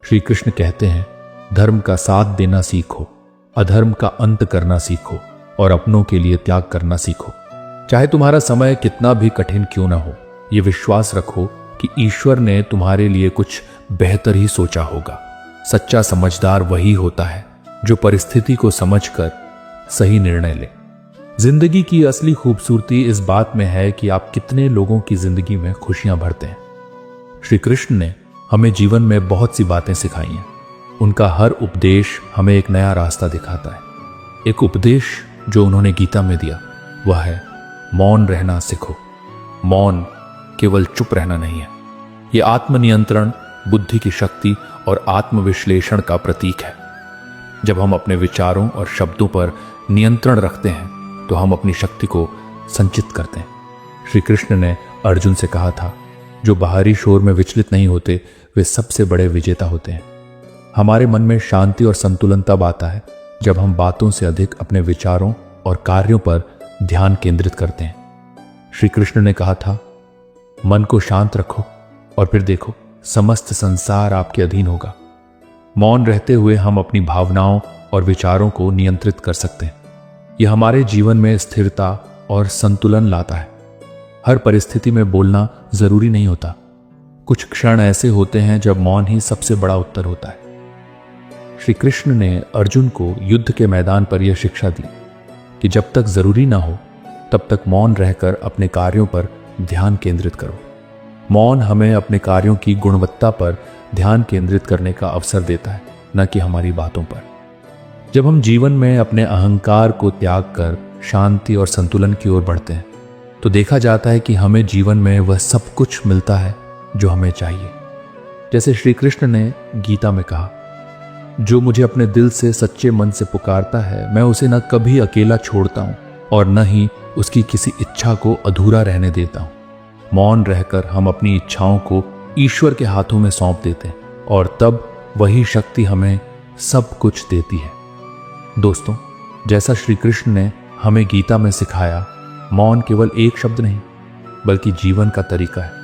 श्री कृष्ण कहते हैं, धर्म का साथ देना सीखो, अधर्म का अंत करना सीखो और अपनों के लिए त्याग करना सीखो। चाहे तुम्हारा समय कितना भी कठिन क्यों ना हो, यह विश्वास रखो कि ईश्वर ने तुम्हारे लिए कुछ बेहतर ही सोचा होगा। सच्चा समझदार वही होता है जो परिस्थिति को समझकर सही निर्णय ले। जिंदगी की असली खूबसूरती इस बात में है कि आप कितने लोगों की जिंदगी में खुशियां भरते हैं। श्री कृष्ण ने हमें जीवन में बहुत सी बातें सिखाई हैं। उनका हर उपदेश हमें एक नया रास्ता दिखाता है। एक उपदेश जो उन्होंने गीता में दिया वह है मौन रहना सीखो। मौन केवल चुप रहना नहीं है, यह आत्मनियंत्रण, बुद्धि की शक्ति और आत्मविश्लेषण का प्रतीक है। जब हम अपने विचारों और शब्दों पर नियंत्रण रखते हैं तो हम अपनी शक्ति को संचित करते हैं। श्री कृष्ण ने अर्जुन से कहा था, जो बाहरी शोर में विचलित नहीं होते वे सबसे बड़े विजेता होते हैं। हमारे मन में शांति और संतुलन तब आता है जब हम बातों से अधिक अपने विचारों और कार्यों पर ध्यान केंद्रित करते हैं। श्री कृष्ण ने कहा था, मन को शांत रखो और फिर देखो समस्त संसार आपके अधीन होगा। मौन रहते हुए हम अपनी भावनाओं और विचारों को नियंत्रित कर सकते हैं। यह हमारे जीवन में स्थिरता और संतुलन लाता है। हर परिस्थिति में बोलना जरूरी नहीं होता। कुछ क्षण ऐसे होते हैं जब मौन ही सबसे बड़ा उत्तर होता है। श्री कृष्ण ने अर्जुन को युद्ध के मैदान पर यह शिक्षा दी कि जब तक जरूरी ना हो तब तक मौन रहकर अपने कार्यों पर ध्यान केंद्रित करो। मौन हमें अपने कार्यों की गुणवत्ता पर ध्यान केंद्रित करने का अवसर देता है, न कि हमारी बातों पर। जब हम जीवन में अपने अहंकार को त्याग कर शांति और संतुलन की ओर बढ़ते हैं तो देखा जाता है कि हमें जीवन में वह सब कुछ मिलता है जो हमें चाहिए। जैसे श्री कृष्ण ने गीता में कहा, जो मुझे अपने दिल से सच्चे मन से पुकारता है मैं उसे न कभी अकेला छोड़ता हूं और न ही उसकी किसी इच्छा को अधूरा रहने देता हूं। मौन रहकर हम अपनी इच्छाओं को ईश्वर के हाथों में सौंप देते हैं और तब वही शक्ति हमें सब कुछ देती है। दोस्तों, जैसा श्री कृष्ण ने हमें गीता में सिखाया, मौन केवल एक शब्द नहीं बल्कि जीवन का तरीका है।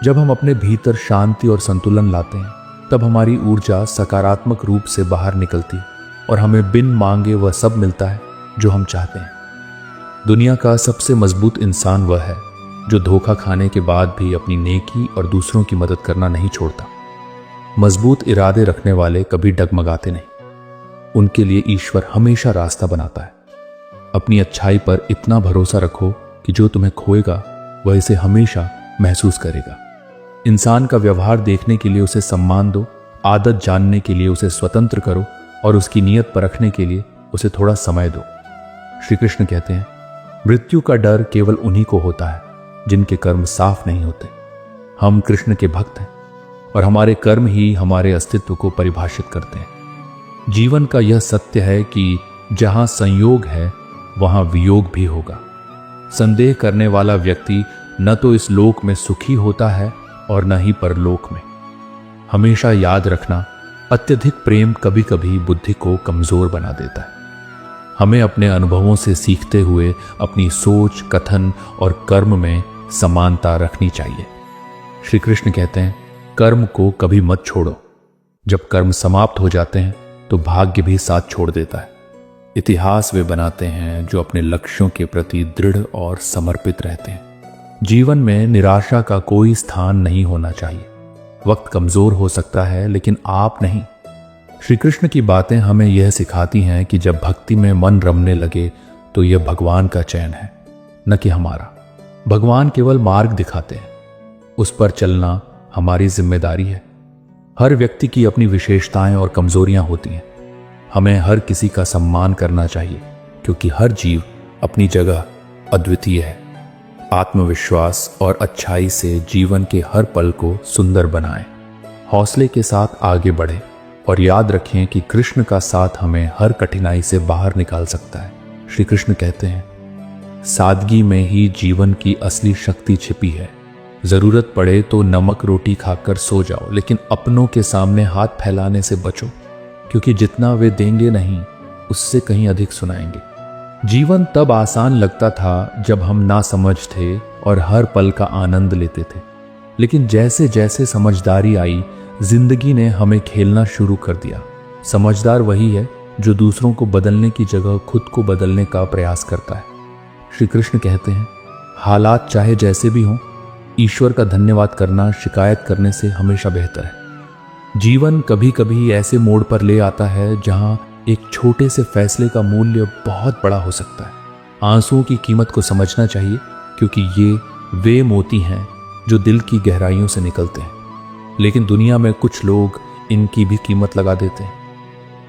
जब हम अपने भीतर शांति और संतुलन लाते हैं तब हमारी ऊर्जा सकारात्मक रूप से बाहर निकलती है और हमें बिन मांगे वह सब मिलता है जो हम चाहते हैं। दुनिया का सबसे मजबूत इंसान वह है जो धोखा खाने के बाद भी अपनी नेकी और दूसरों की मदद करना नहीं छोड़ता। मजबूत इरादे रखने वाले कभी डगमगाते नहीं। उनके लिए ईश्वर हमेशा रास्ता बनाता है। अपनी अच्छाई पर इतना भरोसा रखो कि जो तुम्हें खोएगा वह इसे हमेशा महसूस करेगा। इंसान का व्यवहार देखने के लिए उसे सम्मान दो, आदत जानने के लिए उसे स्वतंत्र करो और उसकी नीयत परखने के लिए उसे थोड़ा समय दो। श्री कृष्ण कहते हैं, मृत्यु का डर केवल उन्हीं को होता है जिनके कर्म साफ नहीं होते। हम कृष्ण के भक्त हैं और हमारे कर्म ही हमारे अस्तित्व को परिभाषित करते हैं। जीवन का यह सत्य है कि जहां संयोग है वहां वियोग भी होगा। संदेह करने वाला व्यक्ति न तो इस लोक में सुखी होता है और न ही परलोक में। हमेशा याद रखना, अत्यधिक प्रेम कभी कभी बुद्धि को कमजोर बना देता है। हमें अपने अनुभवों से सीखते हुए अपनी सोच, कथन और कर्म में समानता रखनी चाहिए। श्री कृष्ण कहते हैं, कर्म को कभी मत छोड़ो। जब कर्म समाप्त हो जाते हैं तो भाग्य भी साथ छोड़ देता है। इतिहास वे बनाते हैं जो अपने लक्ष्यों के प्रति दृढ़ और समर्पित रहते हैं। जीवन में निराशा का कोई स्थान नहीं होना चाहिए। वक्त कमजोर हो सकता है लेकिन आप नहीं। श्री कृष्ण की बातें हमें यह सिखाती हैं कि जब भक्ति में मन रमने लगे तो यह भगवान का चयन है, न कि हमारा। भगवान केवल मार्ग दिखाते हैं, उस पर चलना हमारी जिम्मेदारी है। हर व्यक्ति की अपनी विशेषताएं और कमजोरियां होती हैं। हमें हर किसी का सम्मान करना चाहिए क्योंकि हर जीव अपनी जगह अद्वितीय है। आत्मविश्वास और अच्छाई से जीवन के हर पल को सुंदर बनाएं। हौसले के साथ आगे बढ़ें और याद रखें कि कृष्ण का साथ हमें हर कठिनाई से बाहर निकाल सकता है। श्री कृष्ण कहते हैं, सादगी में ही जीवन की असली शक्ति छिपी है। जरूरत पड़े तो नमक रोटी खाकर सो जाओ, लेकिन अपनों के सामने हाथ फैलाने से बचो, क्योंकि जितना वे देंगे नहीं उससे कहीं अधिक सुनाएंगे। जीवन तब आसान लगता था जब हम नासमझ थे और हर पल का आनंद लेते थे, लेकिन जैसे जैसे समझदारी आई जिंदगी ने हमें खेलना शुरू कर दिया। समझदार वही है जो दूसरों को बदलने की जगह खुद को बदलने का प्रयास करता है। श्री कृष्ण कहते हैं, हालात चाहे जैसे भी हों, ईश्वर का धन्यवाद करना शिकायत करने से हमेशा बेहतर है। जीवन कभी कभी ऐसे मोड़ पर ले आता है जहां एक छोटे से फैसले का मूल्य बहुत बड़ा हो सकता है। आंसुओं की कीमत को समझना चाहिए, क्योंकि ये वे मोती हैं जो दिल की गहराइयों से निकलते हैं। लेकिन दुनिया में कुछ लोग इनकी भी कीमत लगा देते हैं।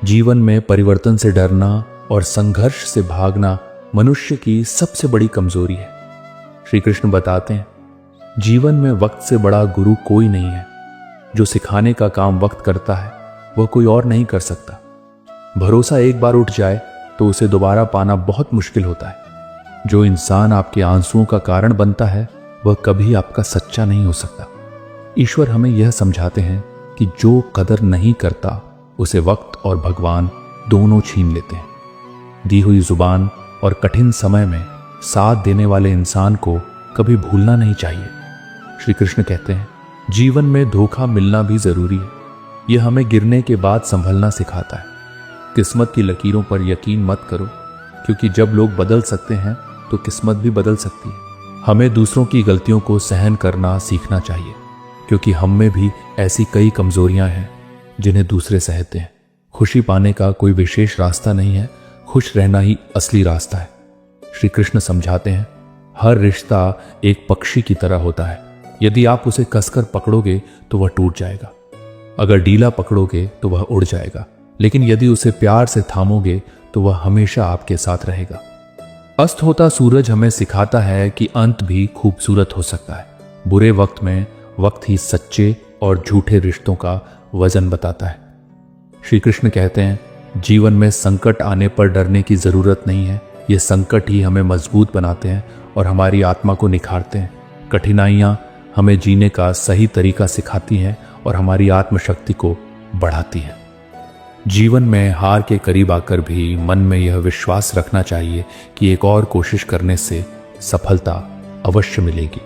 जीवन में परिवर्तन से डरना और संघर्ष से भागना मनुष्य की सबसे बड़ी कमजोरी है। श्री कृष्ण बताते हैं, जीवन में वक्त से बड़ा गुरु कोई नहीं है। जो सिखाने का काम वक्त करता है वह कोई और नहीं कर सकता। भरोसा एक बार उठ जाए तो उसे दोबारा पाना बहुत मुश्किल होता है। जो इंसान आपके आंसुओं का कारण बनता है वह कभी आपका सच्चा नहीं हो सकता। ईश्वर हमें यह समझाते हैं कि जो कदर नहीं करता उसे वक्त और भगवान दोनों छीन लेते हैं। दी हुई जुबान और कठिन समय में साथ देने वाले इंसान को कभी भूलना नहीं चाहिए। श्री कृष्ण कहते हैं, जीवन में धोखा मिलना भी जरूरी है। यह हमें गिरने के बाद संभलना सिखाता है। किस्मत की लकीरों पर यकीन मत करो, क्योंकि जब लोग बदल सकते हैं तो किस्मत भी बदल सकती है। हमें दूसरों की गलतियों को सहन करना सीखना चाहिए, क्योंकि हम में भी ऐसी कई कमजोरियां हैं जिन्हें दूसरे सहते हैं। खुशी पाने का कोई विशेष रास्ता नहीं है, खुश रहना ही असली रास्ता है। श्री कृष्ण समझाते हैं, हर रिश्ता एक पक्षी की तरह होता है। यदि आप उसे कसकर पकड़ोगे तो वह टूट जाएगा, अगर ढीला पकड़ोगे तो वह उड़ जाएगा, लेकिन यदि उसे प्यार से थामोगे तो वह हमेशा आपके साथ रहेगा। अस्त होता सूरज हमें सिखाता है कि अंत भी खूबसूरत हो सकता है। बुरे वक्त में वक्त ही सच्चे और झूठे रिश्तों का वजन बताता है। श्री कृष्ण कहते हैं, जीवन में संकट आने पर डरने की जरूरत नहीं है। ये संकट ही हमें मजबूत बनाते हैं और हमारी आत्मा को निखारते हैं। कठिनाइयां हमें जीने का सही तरीका सिखाती हैं और हमारी आत्मशक्ति को बढ़ाती हैं। जीवन में हार के करीब आकर भी मन में यह विश्वास रखना चाहिए कि एक और कोशिश करने से सफलता अवश्य मिलेगी।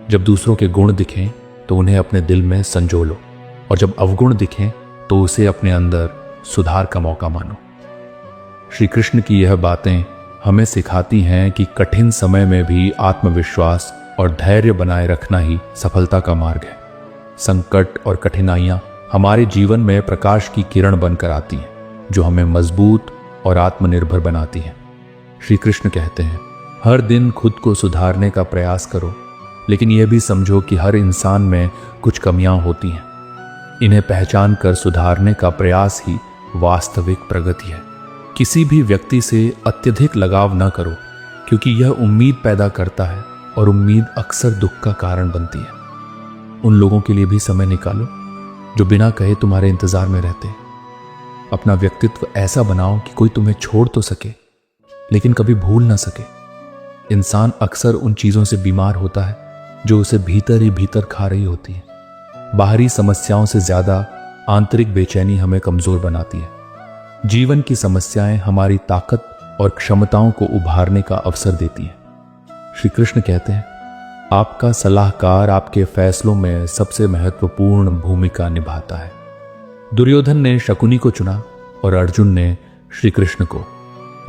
जब दूसरों के गुण दिखें तो उन्हें अपने दिल में संजो लो, और जब अवगुण दिखें तो उसे अपने अंदर सुधार का मौका मानो। श्री कृष्ण की यह बातें हमें सिखाती हैं कि कठिन समय में भी आत्मविश्वास और धैर्य बनाए रखना ही सफलता का मार्ग है। संकट और कठिनाइयां हमारे जीवन में प्रकाश की किरण बनकर आती हैं, जो हमें मजबूत और आत्मनिर्भर बनाती हैं। श्री कृष्ण कहते हैं, हर दिन खुद को सुधारने का प्रयास करो, लेकिन यह भी समझो कि हर इंसान में कुछ कमियां होती हैं। इन्हें पहचान कर सुधारने का प्रयास ही वास्तविक प्रगति है। किसी भी व्यक्ति से अत्यधिक लगाव न करो, क्योंकि यह उम्मीद पैदा करता है और उम्मीद अक्सर दुख का कारण बनती है। उन लोगों के लिए भी समय निकालो जो बिना कहे तुम्हारे इंतजार में रहते हैं। अपना व्यक्तित्व ऐसा बनाओ कि कोई तुम्हें छोड़ तो सके, लेकिन कभी भूल ना सके। इंसान अक्सर उन चीजों से बीमार होता है जो उसे भीतर ही भीतर खा रही होती है। बाहरी समस्याओं से ज्यादा आंतरिक बेचैनी हमें कमजोर बनाती है। जीवन की समस्याएं हमारी ताकत और क्षमताओं को उभारने का अवसर देती हैं। श्री कृष्ण कहते हैं, आपका सलाहकार आपके फैसलों में सबसे महत्वपूर्ण भूमिका निभाता है। दुर्योधन ने शकुनी को चुना और अर्जुन ने श्री कृष्ण को।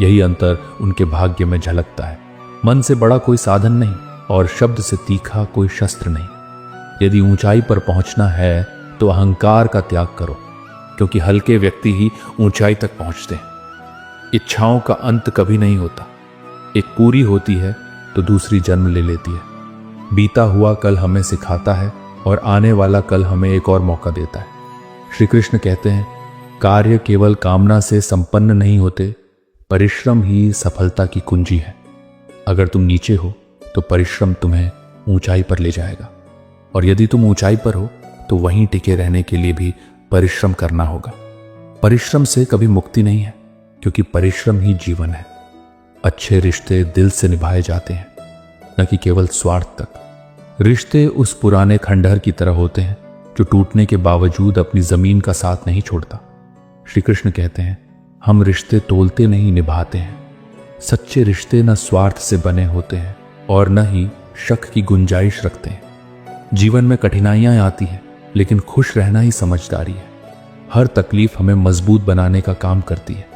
यही अंतर उनके भाग्य में झलकता है। मन से बड़ा कोई साधन नहीं और शब्द से तीखा कोई शस्त्र नहीं। यदि ऊंचाई पर पहुंचना है तो अहंकार का त्याग करो, क्योंकि हल्के व्यक्ति ही ऊंचाई तक पहुंचते हैं। इच्छाओं का अंत कभी नहीं होता। एक पूरी होती है तो दूसरी जन्म ले लेती है। बीता हुआ कल हमें सिखाता है और आने वाला कल हमें एक और मौका देता है। श्री कृष्ण कहते हैं, कार्य केवल कामना से संपन्न नहीं होते, परिश्रम ही सफलता की कुंजी है। अगर तुम नीचे हो तो परिश्रम तुम्हें ऊंचाई पर ले जाएगा, और यदि तुम ऊंचाई पर हो तो वहीं टिके रहने के लिए भी परिश्रम करना होगा। परिश्रम से कभी मुक्ति नहीं है, क्योंकि परिश्रम ही जीवन है। अच्छे रिश्ते दिल से निभाए जाते हैं, न कि केवल स्वार्थ तक। रिश्ते उस पुराने खंडहर की तरह होते हैं जो टूटने के बावजूद अपनी जमीन का साथ नहीं छोड़ता। श्री कृष्ण कहते हैं, हम रिश्ते तोलते नहीं, निभाते हैं। सच्चे रिश्ते न स्वार्थ से बने होते हैं, और न ही शक की गुंजाइश रखते हैं। जीवन में कठिनाइयां आती हैं, लेकिन खुश रहना ही समझदारी है। हर तकलीफ हमें मजबूत बनाने का काम करती है।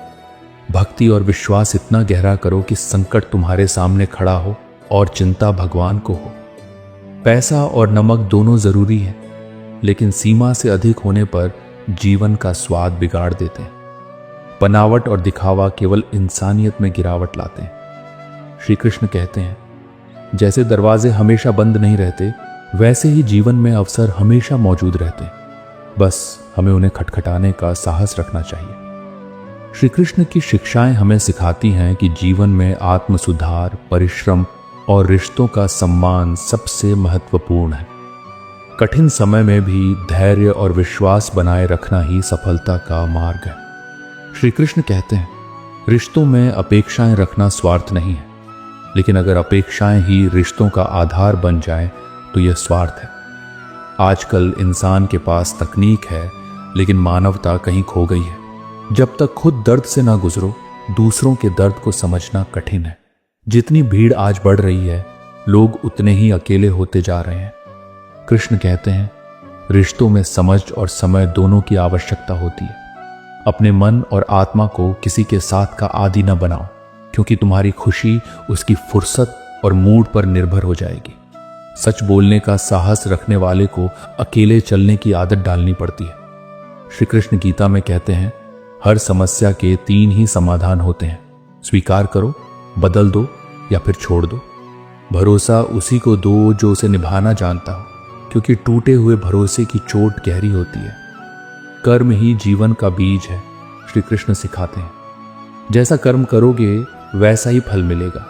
भक्ति और विश्वास इतना गहरा करो कि संकट तुम्हारे सामने खड़ा हो और चिंता भगवान को हो। पैसा और नमक दोनों जरूरी है, लेकिन सीमा से अधिक होने पर जीवन का स्वाद बिगाड़ देते हैं। बनावट और दिखावा केवल इंसानियत में गिरावट लाते हैं। श्री कृष्ण कहते हैं, जैसे दरवाजे हमेशा बंद नहीं रहते, वैसे ही जीवन में अवसर हमेशा मौजूद रहते हैं। बस हमें उन्हें खटखटाने का साहस रखना चाहिए। श्री कृष्ण की शिक्षाएं हमें सिखाती हैं कि जीवन में आत्म सुधार, परिश्रम और रिश्तों का सम्मान सबसे महत्वपूर्ण है। कठिन समय में भी धैर्य और विश्वास बनाए रखना ही सफलता का मार्ग है। श्री कृष्ण कहते हैं, रिश्तों में अपेक्षाएं रखना स्वार्थ नहीं है, लेकिन अगर अपेक्षाएं ही रिश्तों का आधार बन जाए तो यह स्वार्थ है। आजकल इंसान के पास तकनीक है, लेकिन मानवता कहीं खो गई है। जब तक खुद दर्द से ना गुजरो, दूसरों के दर्द को समझना कठिन है। जितनी भीड़ आज बढ़ रही है, लोग उतने ही अकेले होते जा रहे हैं। कृष्ण कहते हैं, रिश्तों में समझ और समय दोनों की आवश्यकता होती है। अपने मन और आत्मा को किसी के साथ का आदी न बनाओ, क्योंकि तुम्हारी खुशी उसकी फुर्सत और मूड पर निर्भर हो जाएगी। सच बोलने का साहस रखने वाले को अकेले चलने की आदत डालनी पड़ती है। श्री कृष्ण गीता में कहते हैं, हर समस्या के 3 ही समाधान होते हैं, स्वीकार करो, बदल दो या फिर छोड़ दो। भरोसा उसी को दो जो उसे निभाना जानता हो, क्योंकि टूटे हुए भरोसे की चोट गहरी होती है। कर्म ही जीवन का बीज है, श्री कृष्ण सिखाते हैं। जैसा कर्म करोगे वैसा ही फल मिलेगा।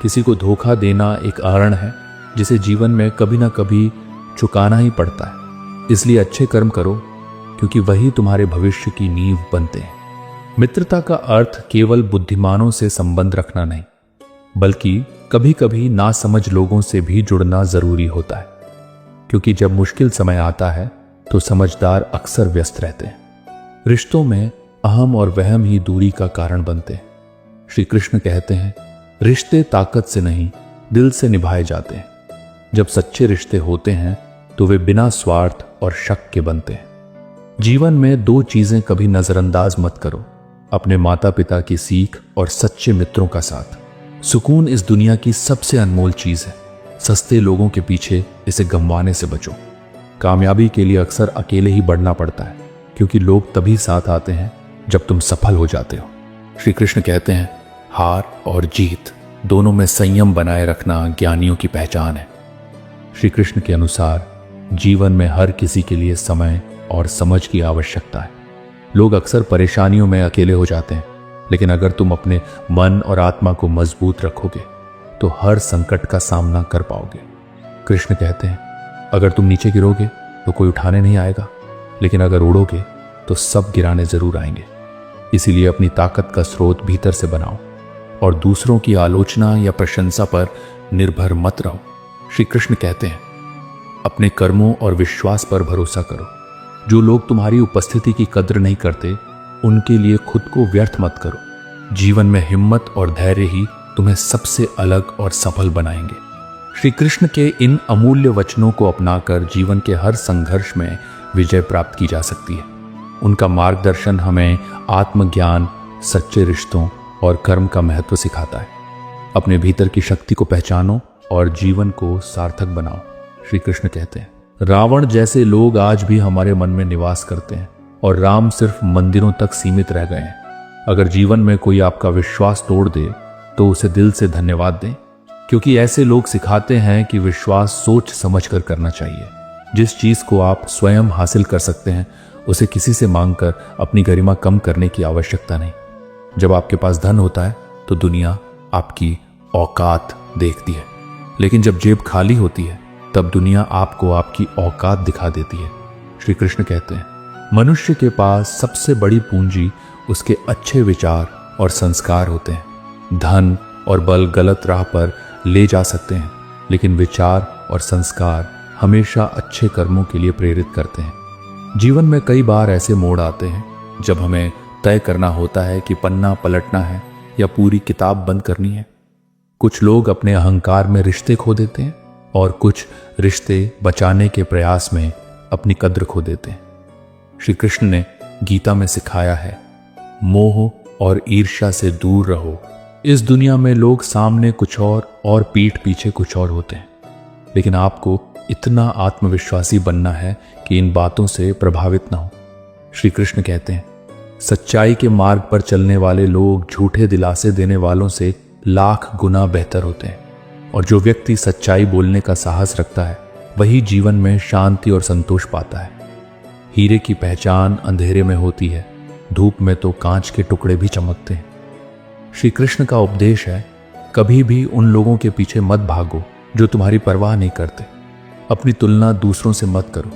किसी को धोखा देना एक कारण है जिसे जीवन में कभी ना कभी चुकाना ही पड़ता है। इसलिए अच्छे कर्म करो, क्योंकि वही तुम्हारे भविष्य की नींव बनते हैं। मित्रता का अर्थ केवल बुद्धिमानों से संबंध रखना नहीं, बल्कि कभी कभी नासमझ लोगों से भी जुड़ना जरूरी होता है, क्योंकि जब मुश्किल समय आता है तो समझदार अक्सर व्यस्त रहते हैं। रिश्तों में अहम और वहम ही दूरी का कारण बनते हैं। श्री कृष्ण कहते हैं, रिश्ते ताकत से नहीं, दिल से निभाए जाते हैं। जब सच्चे रिश्ते होते हैं तो वे बिना स्वार्थ और शक के बनते हैं। जीवन में 2 चीजें कभी नजरअंदाज मत करो, अपने माता पिता की सीख और सच्चे मित्रों का साथ। सुकून इस दुनिया की सबसे अनमोल चीज है। सस्ते लोगों के पीछे इसे गंवाने से बचो। कामयाबी के लिए अक्सर अकेले ही बढ़ना पड़ता है, क्योंकि लोग तभी साथ आते हैं जब तुम सफल हो जाते हो। श्री कृष्ण कहते हैं, हार और जीत दोनों में संयम बनाए रखना ज्ञानियों की पहचान है। श्री कृष्ण के अनुसार जीवन में हर किसी के लिए समय और समझ की आवश्यकता है। लोग अक्सर परेशानियों में अकेले हो जाते हैं, लेकिन अगर तुम अपने मन और आत्मा को मजबूत रखोगे तो हर संकट का सामना कर पाओगे। कृष्ण कहते हैं, अगर तुम नीचे गिरोगे तो कोई उठाने नहीं आएगा, लेकिन अगर उड़ोगे तो सब गिराने जरूर आएंगे। इसीलिए अपनी ताकत का स्रोत भीतर से बनाओ और दूसरों की आलोचना या प्रशंसा पर निर्भर मत रहो। श्री कृष्ण कहते हैं, अपने कर्मों और विश्वास पर भरोसा करो। जो लोग तुम्हारी उपस्थिति की कद्र नहीं करते, उनके लिए खुद को व्यर्थ मत करो। जीवन में हिम्मत और धैर्य ही तुम्हें सबसे अलग और सफल बनाएंगे। श्री कृष्ण के इन अमूल्य वचनों को अपनाकर जीवन के हर संघर्ष में विजय प्राप्त की जा सकती है। उनका मार्गदर्शन हमें आत्मज्ञान, सच्चे रिश्तों और कर्म का महत्व सिखाता है। अपने भीतर की शक्ति को पहचानो और जीवन को सार्थक बनाओ। श्री कृष्ण कहते हैं, रावण जैसे लोग आज भी हमारे मन में निवास करते हैं और राम सिर्फ मंदिरों तक सीमित रह गए हैं। अगर जीवन में कोई आपका विश्वास तोड़ दे तो उसे दिल से धन्यवाद दें, क्योंकि ऐसे लोग सिखाते हैं कि विश्वास सोच समझकर करना चाहिए। जिस चीज को आप स्वयं हासिल कर सकते हैं, उसे किसी से मांगकर अपनी गरिमा कम करने की आवश्यकता नहीं। जब आपके पास धन होता है तो दुनिया आपकी औकात देखती है, लेकिन जब जेब खाली होती है तब दुनिया आपको आपकी औकात दिखा देती है। श्री कृष्ण कहते हैं, मनुष्य के पास सबसे बड़ी पूंजी उसके अच्छे विचार और संस्कार होते हैं। धन और बल गलत राह पर ले जा सकते हैं, लेकिन विचार और संस्कार हमेशा अच्छे कर्मों के लिए प्रेरित करते हैं। जीवन में कई बार ऐसे मोड़ आते हैं जब हमें तय करना होता है कि पन्ना पलटना है या पूरी किताब बंद करनी है। कुछ लोग अपने अहंकार में रिश्ते खो देते हैं और कुछ रिश्ते बचाने के प्रयास में अपनी कद्र खो देते हैं। श्री कृष्ण ने गीता में सिखाया है, मोह और ईर्ष्या से दूर रहो। इस दुनिया में लोग सामने कुछ और पीठ पीछे कुछ और होते हैं, लेकिन आपको इतना आत्मविश्वासी बनना है कि इन बातों से प्रभावित ना हो। श्री कृष्ण कहते हैं, सच्चाई के मार्ग पर चलने वाले लोग झूठे दिलासे देने वालों से लाख गुना बेहतर होते हैं, और जो व्यक्ति सच्चाई बोलने का साहस रखता है वही जीवन में शांति और संतोष पाता है। हीरे की पहचान अंधेरे में होती है, धूप में तो कांच के टुकड़े भी चमकते हैं। श्री कृष्ण का उपदेश है, कभी भी उन लोगों के पीछे मत भागो जो तुम्हारी परवाह नहीं करते। अपनी तुलना दूसरों से मत करो,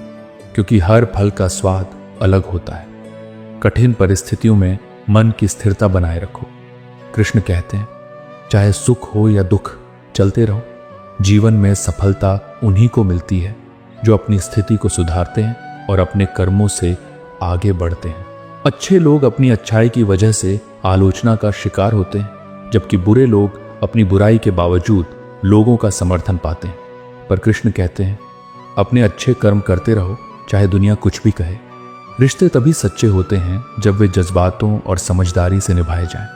क्योंकि हर फल का स्वाद अलग होता है। कठिन परिस्थितियों में मन की स्थिरता बनाए रखो। कृष्ण कहते हैं, चाहे सुख हो या दुख, चलते रहो। जीवन में सफलता उन्हीं को मिलती है जो अपनी स्थिति को सुधारते हैं और अपने कर्मों से आगे बढ़ते हैं। अच्छे लोग अपनी अच्छाई की वजह से आलोचना का शिकार होते हैं, जबकि बुरे लोग अपनी बुराई के बावजूद लोगों का समर्थन पाते हैं। पर कृष्ण कहते हैं, अपने अच्छे कर्म करते रहो, चाहे दुनिया कुछ भी कहे। रिश्ते तभी सच्चे होते हैं जब वे जज्बातों और समझदारी से निभाए जाएं।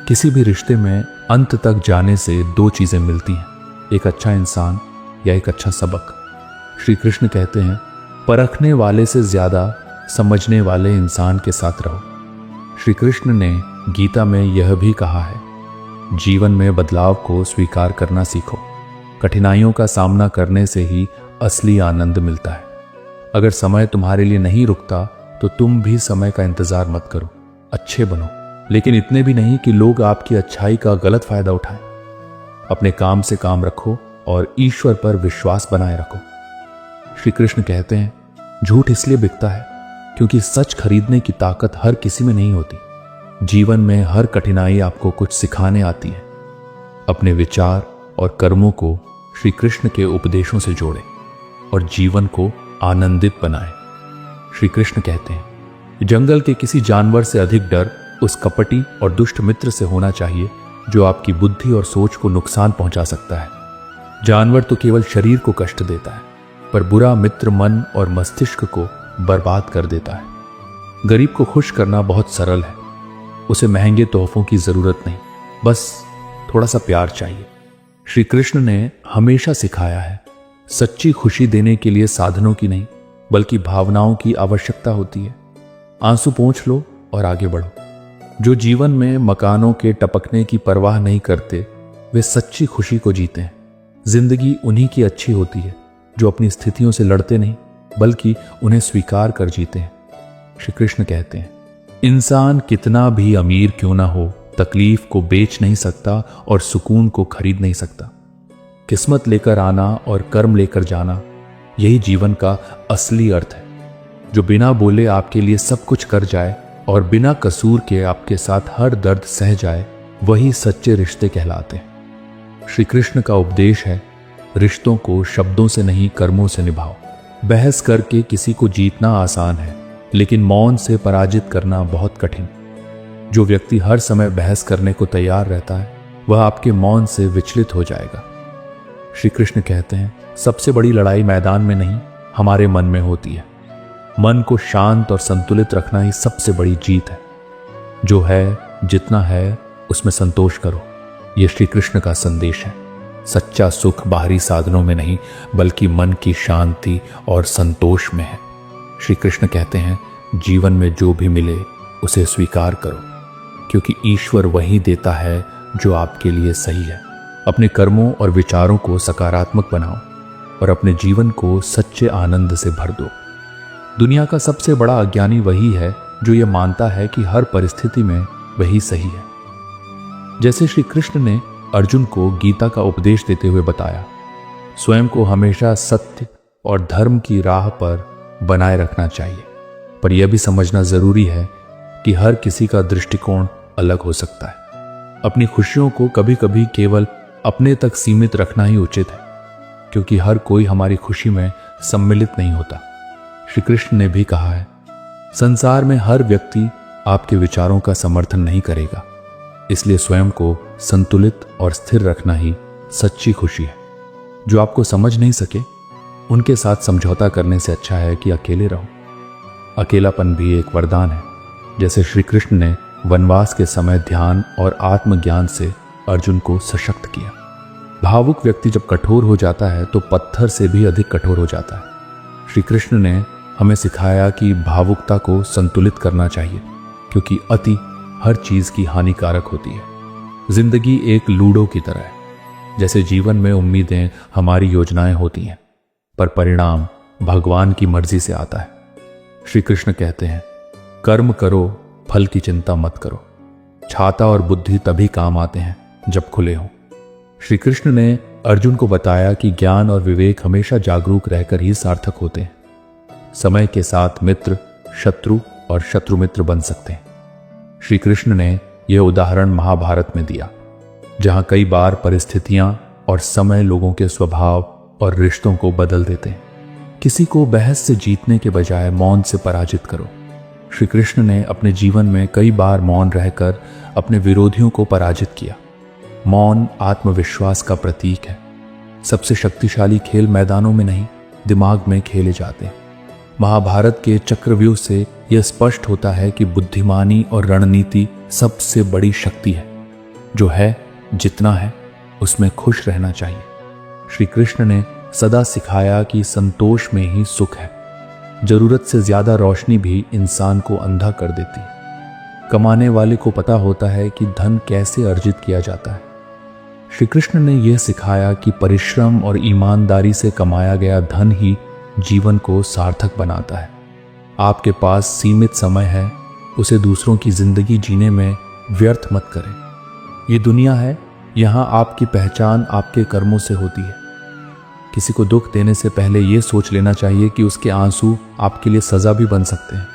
किसी भी रिश्ते में अंत तक जाने से दो चीजें मिलती हैं, एक अच्छा इंसान या एक अच्छा सबक। श्री कृष्ण कहते हैं, परखने वाले से ज्यादा समझने वाले इंसान के साथ रहो। श्री कृष्ण ने गीता में यह भी कहा है, जीवन में बदलाव को स्वीकार करना सीखो। कठिनाइयों का सामना करने से ही असली आनंद मिलता है। अगर समय तुम्हारे लिए नहीं रुकता तो तुम भी समय का इंतजार मत करो। अच्छे बनो, लेकिन इतने भी नहीं कि लोग आपकी अच्छाई का गलत फायदा उठाएं। अपने काम से काम रखो और ईश्वर पर विश्वास बनाए रखो। श्री कृष्ण कहते हैं, झूठ इसलिए बिकता है क्योंकि सच खरीदने की ताकत हर किसी में नहीं होती। जीवन में हर कठिनाई आपको कुछ सिखाने आती है। अपने विचार और कर्मों को श्री कृष्ण के उपदेशों से जोड़ें और जीवन को आनंदित बनाएं। श्री कृष्ण कहते हैं, जंगल के किसी जानवर से अधिक डर उस कपटी और दुष्ट मित्र से होना चाहिए जो आपकी बुद्धि और सोच को नुकसान पहुंचा सकता है। जानवर तो केवल शरीर को कष्ट देता है, पर बुरा मित्र मन और मस्तिष्क को बर्बाद कर देता है। गरीब को खुश करना बहुत सरल है, उसे महंगे तोहफों की जरूरत नहीं, बस थोड़ा सा प्यार चाहिए। श्री कृष्ण ने हमेशा सिखाया है, सच्ची खुशी देने के लिए साधनों की नहीं बल्कि भावनाओं की आवश्यकता होती है। आंसू पोंछ लो और आगे बढ़ो। जो जीवन में मकानों के टपकने की परवाह नहीं करते, वे सच्ची खुशी को जीते हैं। जिंदगी उन्हीं की अच्छी होती है जो अपनी स्थितियों से लड़ते नहीं बल्कि उन्हें स्वीकार कर जीते हैं। श्री कृष्ण कहते हैं, इंसान कितना भी अमीर क्यों ना हो, तकलीफ को बेच नहीं सकता और सुकून को खरीद नहीं सकता। किस्मत लेकर आना और कर्म लेकर जाना, यही जीवन का असली अर्थ है। जो बिना बोले आपके लिए सब कुछ कर जाए और बिना कसूर के आपके साथ हर दर्द सह जाए, वही सच्चे रिश्ते कहलाते हैं। श्री कृष्ण का उपदेश है, रिश्तों को शब्दों से नहीं कर्मों से निभाओ। बहस करके किसी को जीतना आसान है, लेकिन मौन से पराजित करना बहुत कठिन। जो व्यक्ति हर समय बहस करने को तैयार रहता है, वह आपके मौन से विचलित हो जाएगा। श्री कृष्ण कहते हैं, सबसे बड़ी लड़ाई मैदान में नहीं, हमारे मन में होती है। मन को शांत और संतुलित रखना ही सबसे बड़ी जीत है। जो है, जितना है, उसमें संतोष करो। यह श्री कृष्ण का संदेश है। सच्चा सुख बाहरी साधनों में नहीं बल्कि मन की शांति और संतोष में है। श्री कृष्ण कहते हैं, जीवन में जो भी मिले उसे स्वीकार करो, क्योंकि ईश्वर वही देता है जो आपके लिए सही है। अपने कर्मों और विचारों को सकारात्मक बनाओ और अपने जीवन को सच्चे आनंद से भर दो। दुनिया का सबसे बड़ा अज्ञानी वही है जो यह मानता है कि हर परिस्थिति में वही सही है। जैसे श्री कृष्ण ने अर्जुन को गीता का उपदेश देते हुए बताया, स्वयं को हमेशा सत्य और धर्म की राह पर बनाए रखना चाहिए, पर यह भी समझना जरूरी है कि हर किसी का दृष्टिकोण अलग हो सकता है। अपनी खुशियों को कभी कभी केवल अपने तक सीमित रखना ही उचित है, क्योंकि हर कोई हमारी खुशी में सम्मिलित नहीं होता। श्री कृष्ण ने भी कहा है, संसार में हर व्यक्ति आपके विचारों का समर्थन नहीं करेगा, इसलिए स्वयं को संतुलित और स्थिर रखना ही सच्ची खुशी है। जो आपको समझ नहीं सके, उनके साथ समझौता करने से अच्छा है कि अकेले रहो। अकेलापन भी एक वरदान है, जैसे श्री कृष्ण ने वनवास के समय ध्यान और आत्मज्ञान से अर्जुन को सशक्त किया। भावुक व्यक्ति जब कठोर हो जाता है तो पत्थर से भी अधिक कठोर हो जाता है। श्री कृष्ण ने हमें सिखाया कि भावुकता को संतुलित करना चाहिए, क्योंकि अति हर चीज की हानिकारक होती है। जिंदगी एक लूडो की तरह है। जैसे जीवन में उम्मीदें हमारी योजनाएं होती हैं, पर परिणाम भगवान की मर्जी से आता है। श्री कृष्ण कहते हैं, कर्म करो, फल की चिंता मत करो। छाता और बुद्धि तभी काम आते हैं जब खुले हों। श्री कृष्ण ने अर्जुन को बताया कि ज्ञान और विवेक हमेशा जागरूक रहकर ही सार्थक होते हैं। समय के साथ मित्र शत्रु और शत्रु मित्र बन सकते हैं। श्री कृष्ण ने यह उदाहरण महाभारत में दिया, जहां कई बार परिस्थितियां और समय लोगों के स्वभाव और रिश्तों को बदल देते हैं। किसी को बहस से जीतने के बजाय मौन से पराजित करो। श्री कृष्ण ने अपने जीवन में कई बार मौन रहकर अपने विरोधियों को पराजित किया। मौन आत्मविश्वास का प्रतीक है। सबसे शक्तिशाली खेल मैदानों में नहीं, दिमाग में खेले जाते हैं। महाभारत के चक्रव्यूह से यह स्पष्ट होता है कि बुद्धिमानी और रणनीति सबसे बड़ी शक्ति है। जो है, जितना है, उसमें खुश रहना चाहिए। श्री कृष्ण ने सदा सिखाया कि संतोष में ही सुख है। जरूरत से ज्यादा रोशनी भी इंसान को अंधा कर देती है। कमाने वाले को पता होता है कि धन कैसे अर्जित किया जाता है। श्री कृष्ण ने यह सिखाया कि परिश्रम और ईमानदारी से कमाया गया धन ही जीवन को सार्थक बनाता है। आपके पास सीमित समय है, उसे दूसरों की जिंदगी जीने में व्यर्थ मत करें। ये दुनिया है, यहां आपकी पहचान आपके कर्मों से होती है। किसी को दुख देने से पहले यह सोच लेना चाहिए कि उसके आंसू आपके लिए सजा भी बन सकते हैं।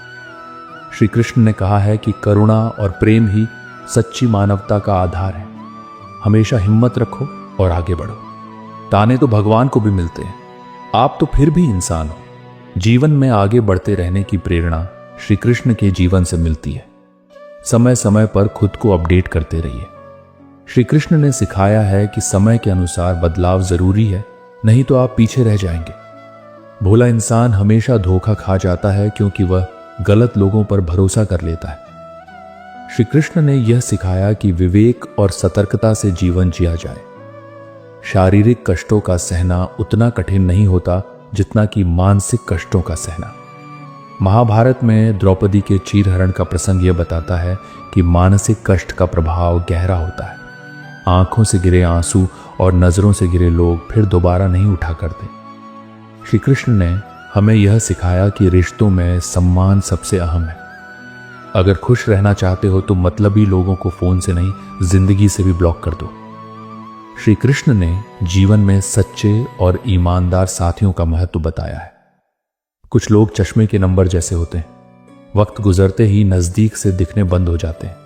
श्री कृष्ण ने कहा है कि करुणा और प्रेम ही सच्ची मानवता का आधार है। हमेशा हिम्मत रखो और आगे बढ़ो। ताने तो भगवान को भी मिलते हैं, आप तो फिर भी इंसान हो। जीवन में आगे बढ़ते रहने की प्रेरणा श्री कृष्ण के जीवन से मिलती है। समय समय पर खुद को अपडेट करते रहिए। श्री कृष्ण ने सिखाया है कि समय के अनुसार बदलाव जरूरी है, नहीं तो आप पीछे रह जाएंगे। भोला इंसान हमेशा धोखा खा जाता है क्योंकि वह गलत लोगों पर भरोसा कर लेता है। श्री कृष्ण ने यह सिखाया कि विवेक और सतर्कता से जीवन जिया जाए। शारीरिक कष्टों का सहना उतना कठिन नहीं होता जितना कि मानसिक कष्टों का सहना। महाभारत में द्रौपदी के चीरहरण का प्रसंग यह बताता है कि मानसिक कष्ट का प्रभाव गहरा होता है। आंखों से गिरे आंसू और नजरों से गिरे लोग फिर दोबारा नहीं उठा करते। श्री कृष्ण ने हमें यह सिखाया कि रिश्तों में सम्मान सबसे अहम है। अगर खुश रहना चाहते हो तो मतलबी लोगों को फोन से नहीं, जिंदगी से भी ब्लॉक कर दो। श्री कृष्ण ने जीवन में सच्चे और ईमानदार साथियों का महत्व बताया है। कुछ लोग चश्मे के नंबर जैसे होते हैं, वक्त गुजरते ही नजदीक से दिखने बंद हो जाते हैं।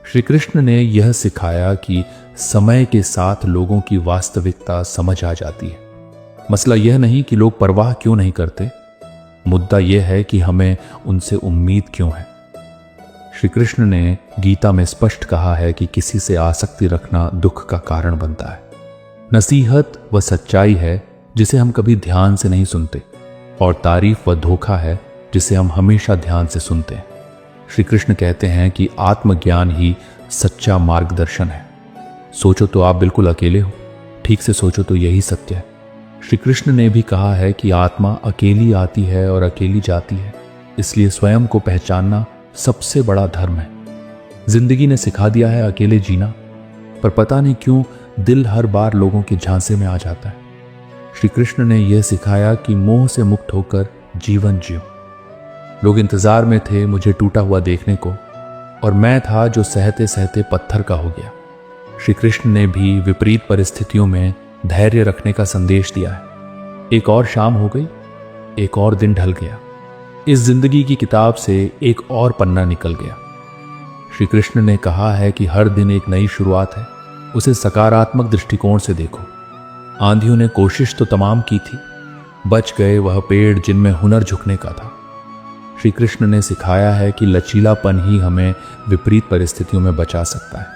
श्री कृष्ण ने यह सिखाया कि समय के साथ लोगों की वास्तविकता समझ आ जाती है। मसला यह नहीं कि लोग परवाह क्यों नहीं करते, मुद्दा यह है कि हमें उनसे उम्मीद क्यों है। श्री कृष्ण ने गीता में स्पष्ट कहा है कि किसी से आसक्ति रखना दुख का कारण बनता है। नसीहत व सच्चाई है जिसे हम कभी ध्यान से नहीं सुनते, और तारीफ व धोखा है जिसे हम हमेशा ध्यान से सुनते हैं। श्री कृष्ण कहते हैं कि आत्मज्ञान ही सच्चा मार्गदर्शन है। सोचो तो आप बिल्कुल अकेले हो, ठीक से सोचो तो यही सत्य है। श्री कृष्ण ने भी कहा है कि आत्मा अकेली आती है और अकेली जाती है, इसलिए स्वयं को पहचानना सबसे बड़ा धर्म है। जिंदगी ने सिखा दिया है अकेले जीना, पर पता नहीं क्यों दिल हर बार लोगों के झांसे में आ जाता है। श्री कृष्ण ने यह सिखाया कि मोह से मुक्त होकर जीवन जियो। लोग इंतजार में थे मुझे टूटा हुआ देखने को, और मैं था जो सहते सहते पत्थर का हो गया। श्री कृष्ण ने भी विपरीत परिस्थितियों में धैर्य रखने का संदेश दिया है। एक और शाम हो गई, एक और दिन ढल गया। इस जिंदगी की किताब से एक और पन्ना निकल गया। श्री कृष्ण ने कहा है कि हर दिन एक नई शुरुआत है, उसे सकारात्मक दृष्टिकोण से देखो। आंधियों ने कोशिश तो तमाम की थी, बच गए वह पेड़ जिनमें हुनर झुकने का था। श्री कृष्ण ने सिखाया है कि लचीलापन ही हमें विपरीत परिस्थितियों में बचा सकता है।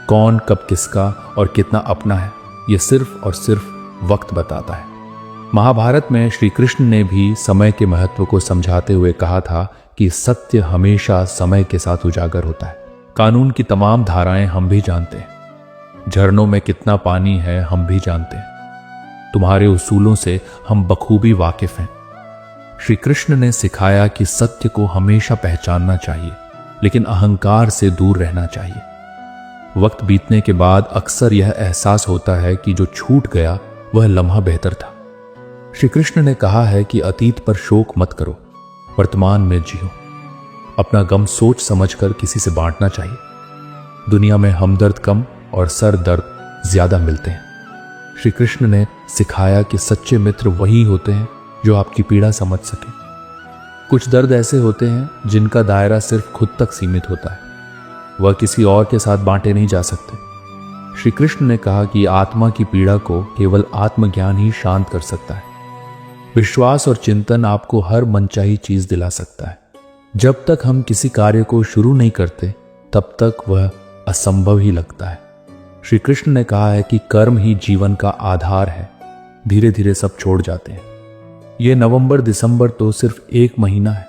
कौन कब किसका और कितना अपना है, यह सिर्फ और सिर्फ वक्त बताता है। महाभारत में श्री कृष्ण ने भी समय के महत्व को समझाते हुए कहा था कि सत्य हमेशा समय के साथ उजागर होता है। कानून की तमाम धाराएं हम भी जानते हैं, झरनों में कितना पानी है हम भी जानते हैं, तुम्हारे उसूलों से हम बखूबी वाकिफ हैं। श्री कृष्ण ने सिखाया कि सत्य को हमेशा पहचानना चाहिए, लेकिन अहंकार से दूर रहना चाहिए। वक्त बीतने के बाद अक्सर यह एहसास होता है कि जो छूट गया वह लम्हा बेहतर था। श्री कृष्ण ने कहा है कि अतीत पर शोक मत करो, वर्तमान में जियो। अपना गम सोच समझकर किसी से बांटना चाहिए। दुनिया में हमदर्द कम और सर दर्द ज्यादा मिलते हैं। श्री कृष्ण ने सिखाया कि सच्चे मित्र वही होते हैं जो आपकी पीड़ा समझ सके। कुछ दर्द ऐसे होते हैं जिनका दायरा सिर्फ खुद तक सीमित होता है, वह किसी और के साथ बांटे नहीं जा सकते। श्री कृष्ण ने कहा कि आत्मा की पीड़ा को केवल आत्मज्ञान ही शांत कर सकता है। विश्वास और चिंतन आपको हर मनचाही चीज दिला सकता है। जब तक हम किसी कार्य को शुरू नहीं करते तब तक वह असंभव ही लगता है। श्री कृष्ण ने कहा है कि कर्म ही जीवन का आधार है। धीरे धीरे सब छोड़ जाते हैं। यह नवंबर दिसंबर तो सिर्फ एक महीना है।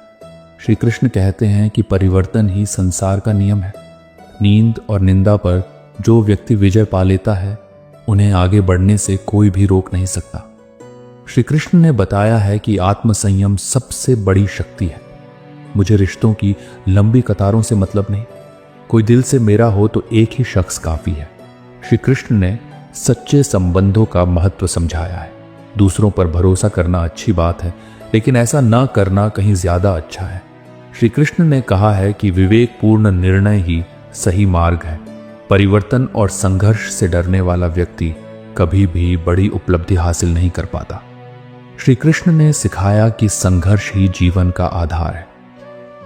श्री कृष्ण कहते हैं कि परिवर्तन ही संसार का नियम है। नींद और निंदा पर जो व्यक्ति विजय पा लेता है, उन्हें आगे बढ़ने से कोई भी रोक नहीं सकता। श्री कृष्ण ने बताया है कि आत्मसंयम सबसे बड़ी शक्ति है। मुझे रिश्तों की लंबी कतारों से मतलब नहीं, कोई दिल से मेरा हो तो एक ही शख्स काफी है। श्री कृष्ण ने सच्चे संबंधों का महत्व समझाया है। दूसरों पर भरोसा करना अच्छी बात है, लेकिन ऐसा ना करना कहीं ज्यादा अच्छा है। श्री कृष्ण ने कहा है कि विवेकपूर्ण निर्णय ही सही मार्ग है। परिवर्तन और संघर्ष से डरने वाला व्यक्ति कभी भी बड़ी उपलब्धि हासिल नहीं कर पाता। श्री कृष्ण ने सिखाया कि संघर्ष ही जीवन का आधार है।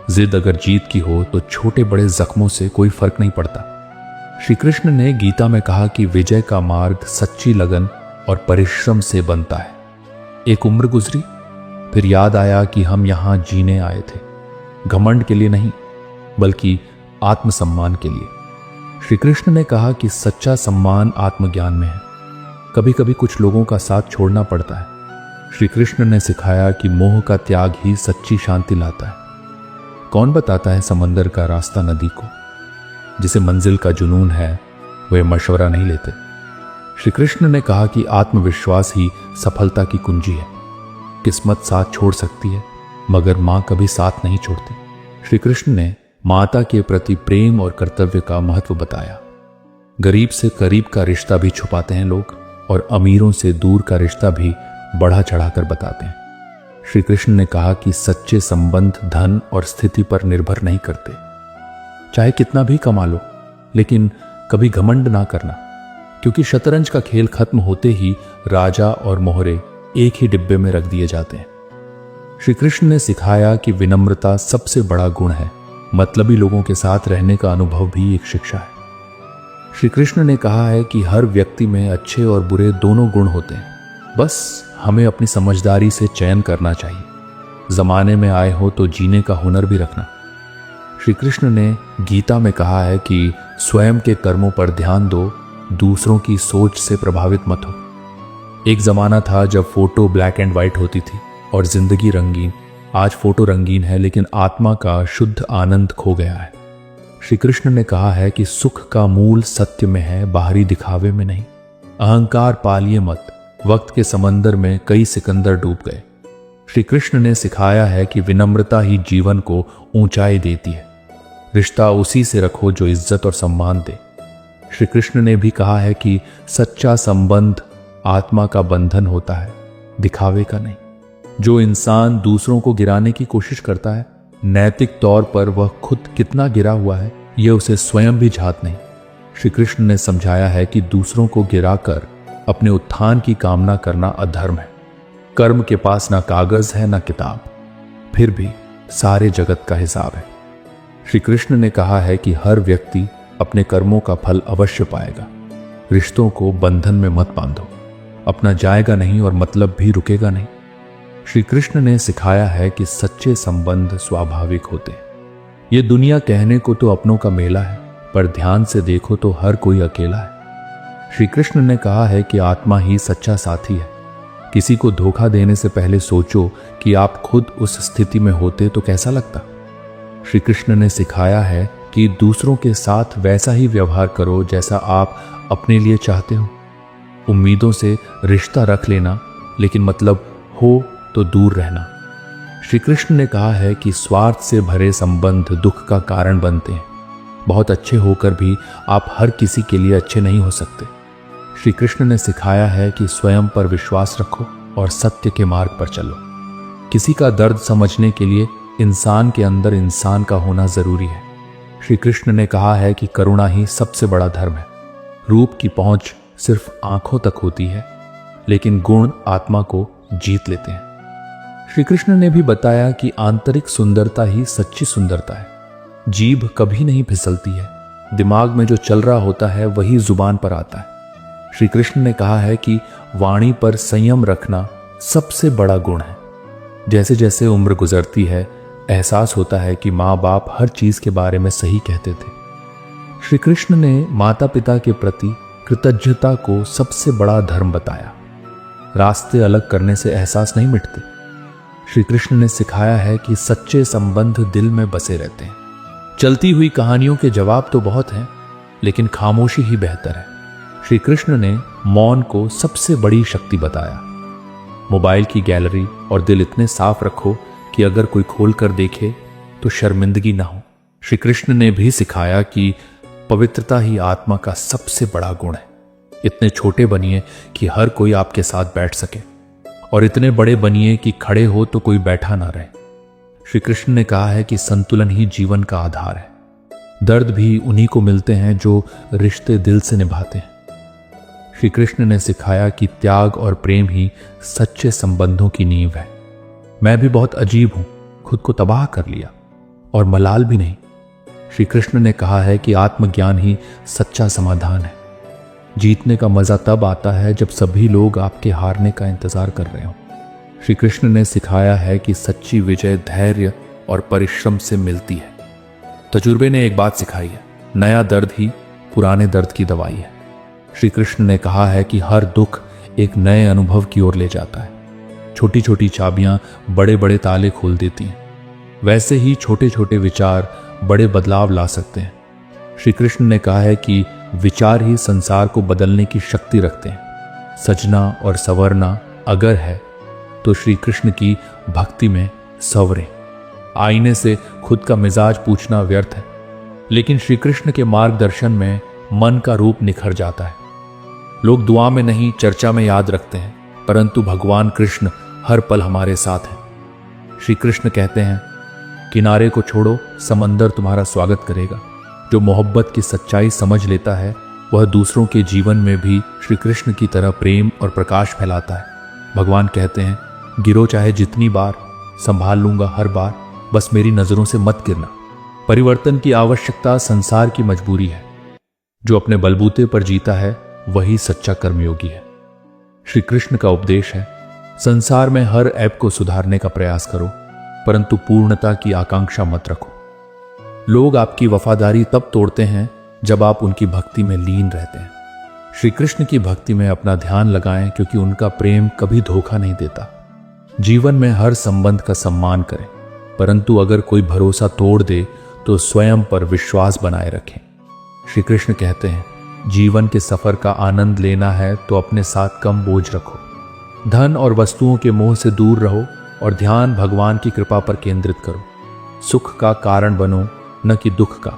जिद अगर जीत की हो तो छोटे बड़े जख्मों से कोई फर्क नहीं पड़ता। श्री कृष्ण ने गीता में कहा कि विजय का मार्ग सच्ची लगन और परिश्रम से बनता है। एक उम्र गुजरी, फिर याद आया कि हम यहां जीने आए थे, घमंड के लिए नहीं बल्कि आत्मसम्मान के लिए। श्री कृष्ण ने कहा कि सच्चा सम्मान आत्मज्ञान में है। कभी कभी कुछ लोगों का साथ छोड़ना पड़ता है। श्री कृष्ण ने सिखाया कि मोह का त्याग ही सच्ची शांति लाता है। कौन बताता है समंदर का रास्ता नदी को? जिसे मंजिल का जुनून है वे मशवरा नहीं लेते। श्री कृष्ण ने कहा कि आत्मविश्वास ही सफलता की कुंजी है। किस्मत साथ छोड़ सकती है, मगर मां कभी साथ नहीं छोड़ती। श्री कृष्ण ने माता के प्रति प्रेम और कर्तव्य का महत्व बताया। गरीब से करीब का रिश्ता भी छुपाते हैं लोग, और अमीरों से दूर का रिश्ता भी बढ़ा चढ़ाकर बताते हैं। श्री कृष्ण ने कहा कि सच्चे संबंध धन और स्थिति पर निर्भर नहीं करते। चाहे कितना भी कमा लो, लेकिन कभी घमंड ना करना, क्योंकि शतरंज का खेल खत्म होते ही राजा और मोहरे एक ही डिब्बे में रख दिए जाते हैं। श्री कृष्ण ने सिखाया कि विनम्रता सबसे बड़ा गुण है। मतलबी लोगों के साथ रहने का अनुभव भी एक शिक्षा है। श्री कृष्ण ने कहा है कि हर व्यक्ति में अच्छे और बुरे दोनों गुण होते हैं, बस हमें अपनी समझदारी से चयन करना चाहिए। जमाने में आए हो तो जीने का हुनर भी रखना। श्री कृष्ण ने गीता में कहा है कि स्वयं के कर्मों पर ध्यान दो, दूसरों की सोच से प्रभावित मत हो। एक जमाना था जब फोटो ब्लैक एंड व्हाइट होती थी और जिंदगी रंगीन। आज फोटो रंगीन है, लेकिन आत्मा का शुद्ध आनंद खो गया है। श्री कृष्ण ने कहा है कि सुख का मूल सत्य में है, बाहरी दिखावे में नहीं। अहंकार पालिए मत। वक्त के समंदर में कई सिकंदर डूब गए। श्री कृष्ण ने सिखाया है कि विनम्रता ही जीवन को ऊंचाई देती है। रिश्ता उसी से रखो जो इज्जत और सम्मान दे। श्री कृष्ण ने भी कहा है कि सच्चा संबंध आत्मा का बंधन होता है, दिखावे का नहीं। जो इंसान दूसरों को गिराने की कोशिश करता है, नैतिक तौर पर वह खुद कितना गिरा हुआ है यह उसे स्वयं भी झात नहीं। श्री कृष्ण ने समझाया है कि दूसरों को गिराकर अपने उत्थान की कामना करना अधर्म है। कर्म के पास ना कागज है ना किताब, फिर भी सारे जगत का हिसाब है। श्री कृष्ण ने कहा है कि हर व्यक्ति अपने कर्मों का फल अवश्य पाएगा। रिश्तों को बंधन में मत बांधो, अपना जाएगा नहीं और मतलब भी रुकेगा नहीं। श्री कृष्ण ने सिखाया है कि सच्चे संबंध स्वाभाविक होते हैं। ये दुनिया कहने को तो अपनों का मेला है, पर ध्यान से देखो तो हर कोई अकेला है। श्री कृष्ण ने कहा है कि आत्मा ही सच्चा साथी है। किसी को धोखा देने से पहले सोचो कि आप खुद उस स्थिति में होते तो कैसा लगता। श्री कृष्ण ने सिखाया है कि दूसरों के साथ वैसा ही व्यवहार करो जैसा आप अपने लिए चाहते हो। उम्मीदों से रिश्ता रख लेना, लेकिन मतलब हो तो दूर रहना। श्री कृष्ण ने कहा है कि स्वार्थ से भरे संबंध दुख का कारण बनते हैं। बहुत अच्छे होकर भी आप हर किसी के लिए अच्छे नहीं हो सकते। श्री कृष्ण ने सिखाया है कि स्वयं पर विश्वास रखो और सत्य के मार्ग पर चलो। किसी का दर्द समझने के लिए इंसान के अंदर इंसान का होना जरूरी है। श्री कृष्ण ने कहा है कि करुणा ही सबसे बड़ा धर्म है। रूप की पहुंच सिर्फ आंखों तक होती है, लेकिन गुण आत्मा को जीत लेते हैं। श्री कृष्ण ने भी बताया कि आंतरिक सुंदरता ही सच्ची सुंदरता है। जीभ कभी नहीं फिसलती है, दिमाग में जो चल रहा होता है वही जुबान पर आता है। श्री कृष्ण ने कहा है कि वाणी पर संयम रखना सबसे बड़ा गुण है। जैसे जैसे उम्र गुजरती है, एहसास होता है कि माँ बाप हर चीज के बारे में सही कहते थे। श्री कृष्ण ने माता पिता के प्रति कृतज्ञता को सबसे बड़ा धर्म बताया। रास्ते अलग करने से एहसास नहीं मिटते। श्री कृष्ण ने सिखाया है कि सच्चे संबंध दिल में बसे रहते हैं। चलती हुई कहानियों के जवाब तो बहुत हैं, लेकिन खामोशी ही बेहतर है। श्री कृष्ण ने मौन को सबसे बड़ी शक्ति बताया। मोबाइल की गैलरी और दिल इतने साफ रखो कि अगर कोई खोल कर देखे तो शर्मिंदगी ना हो। श्री कृष्ण ने भी सिखाया कि पवित्रता ही आत्मा का सबसे बड़ा गुण है। इतने छोटे बनिए कि हर कोई आपके साथ बैठ सके, और इतने बड़े बनिए कि खड़े हो तो कोई बैठा ना रहे। श्री कृष्ण ने कहा है कि संतुलन ही जीवन का आधार है। दर्द भी उन्हीं को मिलते हैं जो रिश्ते दिल से निभाते हैं। श्री कृष्ण ने सिखाया कि त्याग और प्रेम ही सच्चे संबंधों की नींव है। मैं भी बहुत अजीब हूं, खुद को तबाह कर लिया, और मलाल भी नहीं। श्री कृष्ण ने कहा है कि आत्मज्ञान ही सच्चा समाधान है। जीतने का मजा तब आता है जब सभी लोग आपके हारने का इंतजार कर रहे हो। श्री कृष्ण ने सिखाया है कि सच्ची विजय धैर्य और परिश्रम से मिलती है। तजुर्बे ने एक बात सिखाई है, नया दर्द ही पुराने दर्द की दवाई है। श्री कृष्ण ने कहा है कि हर दुख एक नए अनुभव की ओर ले जाता है। छोटी छोटी चाबियां बड़े बड़े ताले खोल देती हैं। वैसे ही छोटे छोटे विचार बड़े बदलाव ला सकते हैं। श्री कृष्ण ने कहा है कि विचार ही संसार को बदलने की शक्ति रखते हैं। सजना और संवरना अगर है तो श्री कृष्ण की भक्ति में संवरें। आईने से खुद का मिजाज पूछना व्यर्थ है, लेकिन श्री कृष्ण के मार्गदर्शन में मन का रूप निखर जाता है। लोग दुआ में नहीं चर्चा में याद रखते हैं, परंतु भगवान कृष्ण हर पल हमारे साथ हैं। श्री कृष्ण कहते हैं, किनारे को छोड़ो, समंदर तुम्हारा स्वागत करेगा। जो मोहब्बत की सच्चाई समझ लेता है वह दूसरों के जीवन में भी श्री कृष्ण की तरह प्रेम और प्रकाश फैलाता है। भगवान कहते हैं, गिरो चाहे जितनी बार, संभाल लूंगा हर बार, बस मेरी नजरों से मत गिरना। परिवर्तन की आवश्यकता संसार की मजबूरी है। जो अपने बलबूते पर जीता है वही सच्चा कर्मयोगी है। श्री कृष्ण का उपदेश है, संसार में हर ऐप को सुधारने का प्रयास करो, परंतु पूर्णता की आकांक्षा मत रखो। लोग आपकी वफादारी तब तोड़ते हैं जब आप उनकी भक्ति में लीन रहते हैं। श्री कृष्ण की भक्ति में अपना ध्यान लगाएं, क्योंकि उनका प्रेम कभी धोखा नहीं देता। जीवन में हर संबंध का सम्मान करें, परंतु अगर कोई भरोसा तोड़ दे तो स्वयं पर विश्वास बनाए रखें। श्री कृष्ण कहते हैं, जीवन के सफर का आनंद लेना है तो अपने साथ कम बोझ रखो। धन और वस्तुओं के मोह से दूर रहो और ध्यान भगवान की कृपा पर केंद्रित करो। सुख का कारण बनो, न कि दुख का।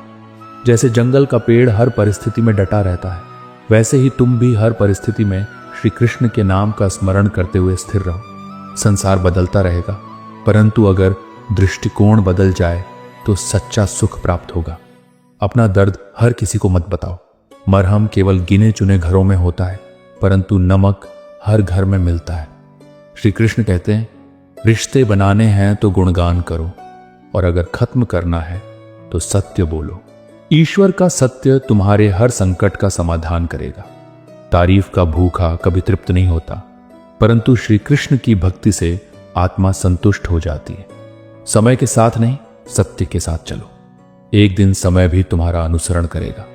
जैसे जंगल का पेड़ हर परिस्थिति में डटा रहता है, वैसे ही तुम भी हर परिस्थिति में श्री कृष्ण के नाम का स्मरण करते हुए स्थिर रहो। संसार बदलता रहेगा, परंतु अगर दृष्टिकोण बदल जाए तो सच्चा सुख प्राप्त होगा। अपना दर्द हर किसी को मत बताओ। मरहम केवल गिने चुने घरों में होता है, परंतु नमक हर घर में मिलता है। श्री कृष्ण कहते हैं, रिश्ते बनाने हैं तो गुणगान करो, और अगर खत्म करना है तो सत्य बोलो। ईश्वर का सत्य तुम्हारे हर संकट का समाधान करेगा। तारीफ का भूखा कभी तृप्त नहीं होता, परंतु श्री कृष्ण की भक्ति से आत्मा संतुष्ट हो जाती है। समय के साथ नहीं, सत्य के साथ चलो। एक दिन समय भी तुम्हारा अनुसरण करेगा।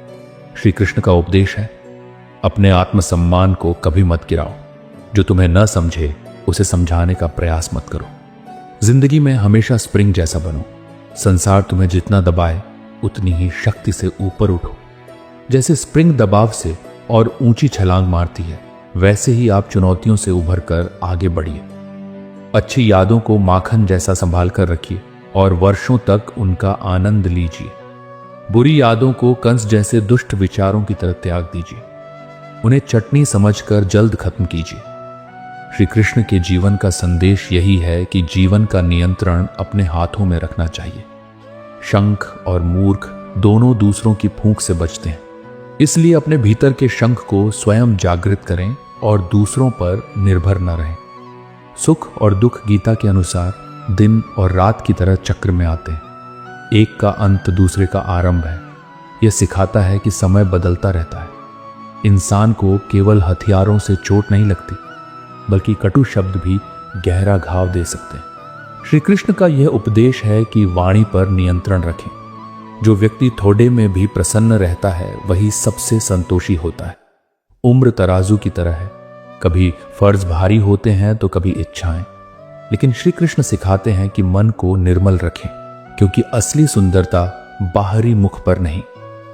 श्री कृष्ण का उपदेश है, अपने आत्मसम्मान को कभी मत गिराओ। जो तुम्हें न समझे उसे समझाने का प्रयास मत करो। जिंदगी में हमेशा स्प्रिंग जैसा बनो। संसार तुम्हें जितना दबाए उतनी ही शक्ति से ऊपर उठो। जैसे स्प्रिंग दबाव से और ऊंची छलांग मारती है, वैसे ही आप चुनौतियों से उभर कर आगे बढ़िए। अच्छी यादों को माखन जैसा संभाल कर रखिए और वर्षों तक उनका आनंद लीजिए। बुरी यादों को कंस जैसे दुष्ट विचारों की तरह त्याग दीजिए। उन्हें चटनी समझकर जल्द खत्म कीजिए। श्री कृष्ण के जीवन का संदेश यही है कि जीवन का नियंत्रण अपने हाथों में रखना चाहिए। शंख और मूर्ख दोनों दूसरों की फूंक से बचते हैं, इसलिए अपने भीतर के शंख को स्वयं जागृत करें और दूसरों पर निर्भर न रहें। सुख और दुख गीता के अनुसार दिन और रात की तरह चक्र में आते हैं। एक का अंत दूसरे का आरंभ है। यह सिखाता है कि समय बदलता रहता है। इंसान को केवल हथियारों से चोट नहीं लगती, बल्कि कटु शब्द भी गहरा घाव दे सकते हैं। श्री कृष्ण का यह उपदेश है कि वाणी पर नियंत्रण रखें। जो व्यक्ति थोड़े में भी प्रसन्न रहता है वही सबसे संतोषी होता है। उम्र तराजू की तरह है, कभी फर्ज भारी होते हैं तो कभी इच्छाएं। लेकिन श्री कृष्ण सिखाते हैं कि मन को निर्मल रखें, क्योंकि असली सुंदरता बाहरी मुख पर नहीं,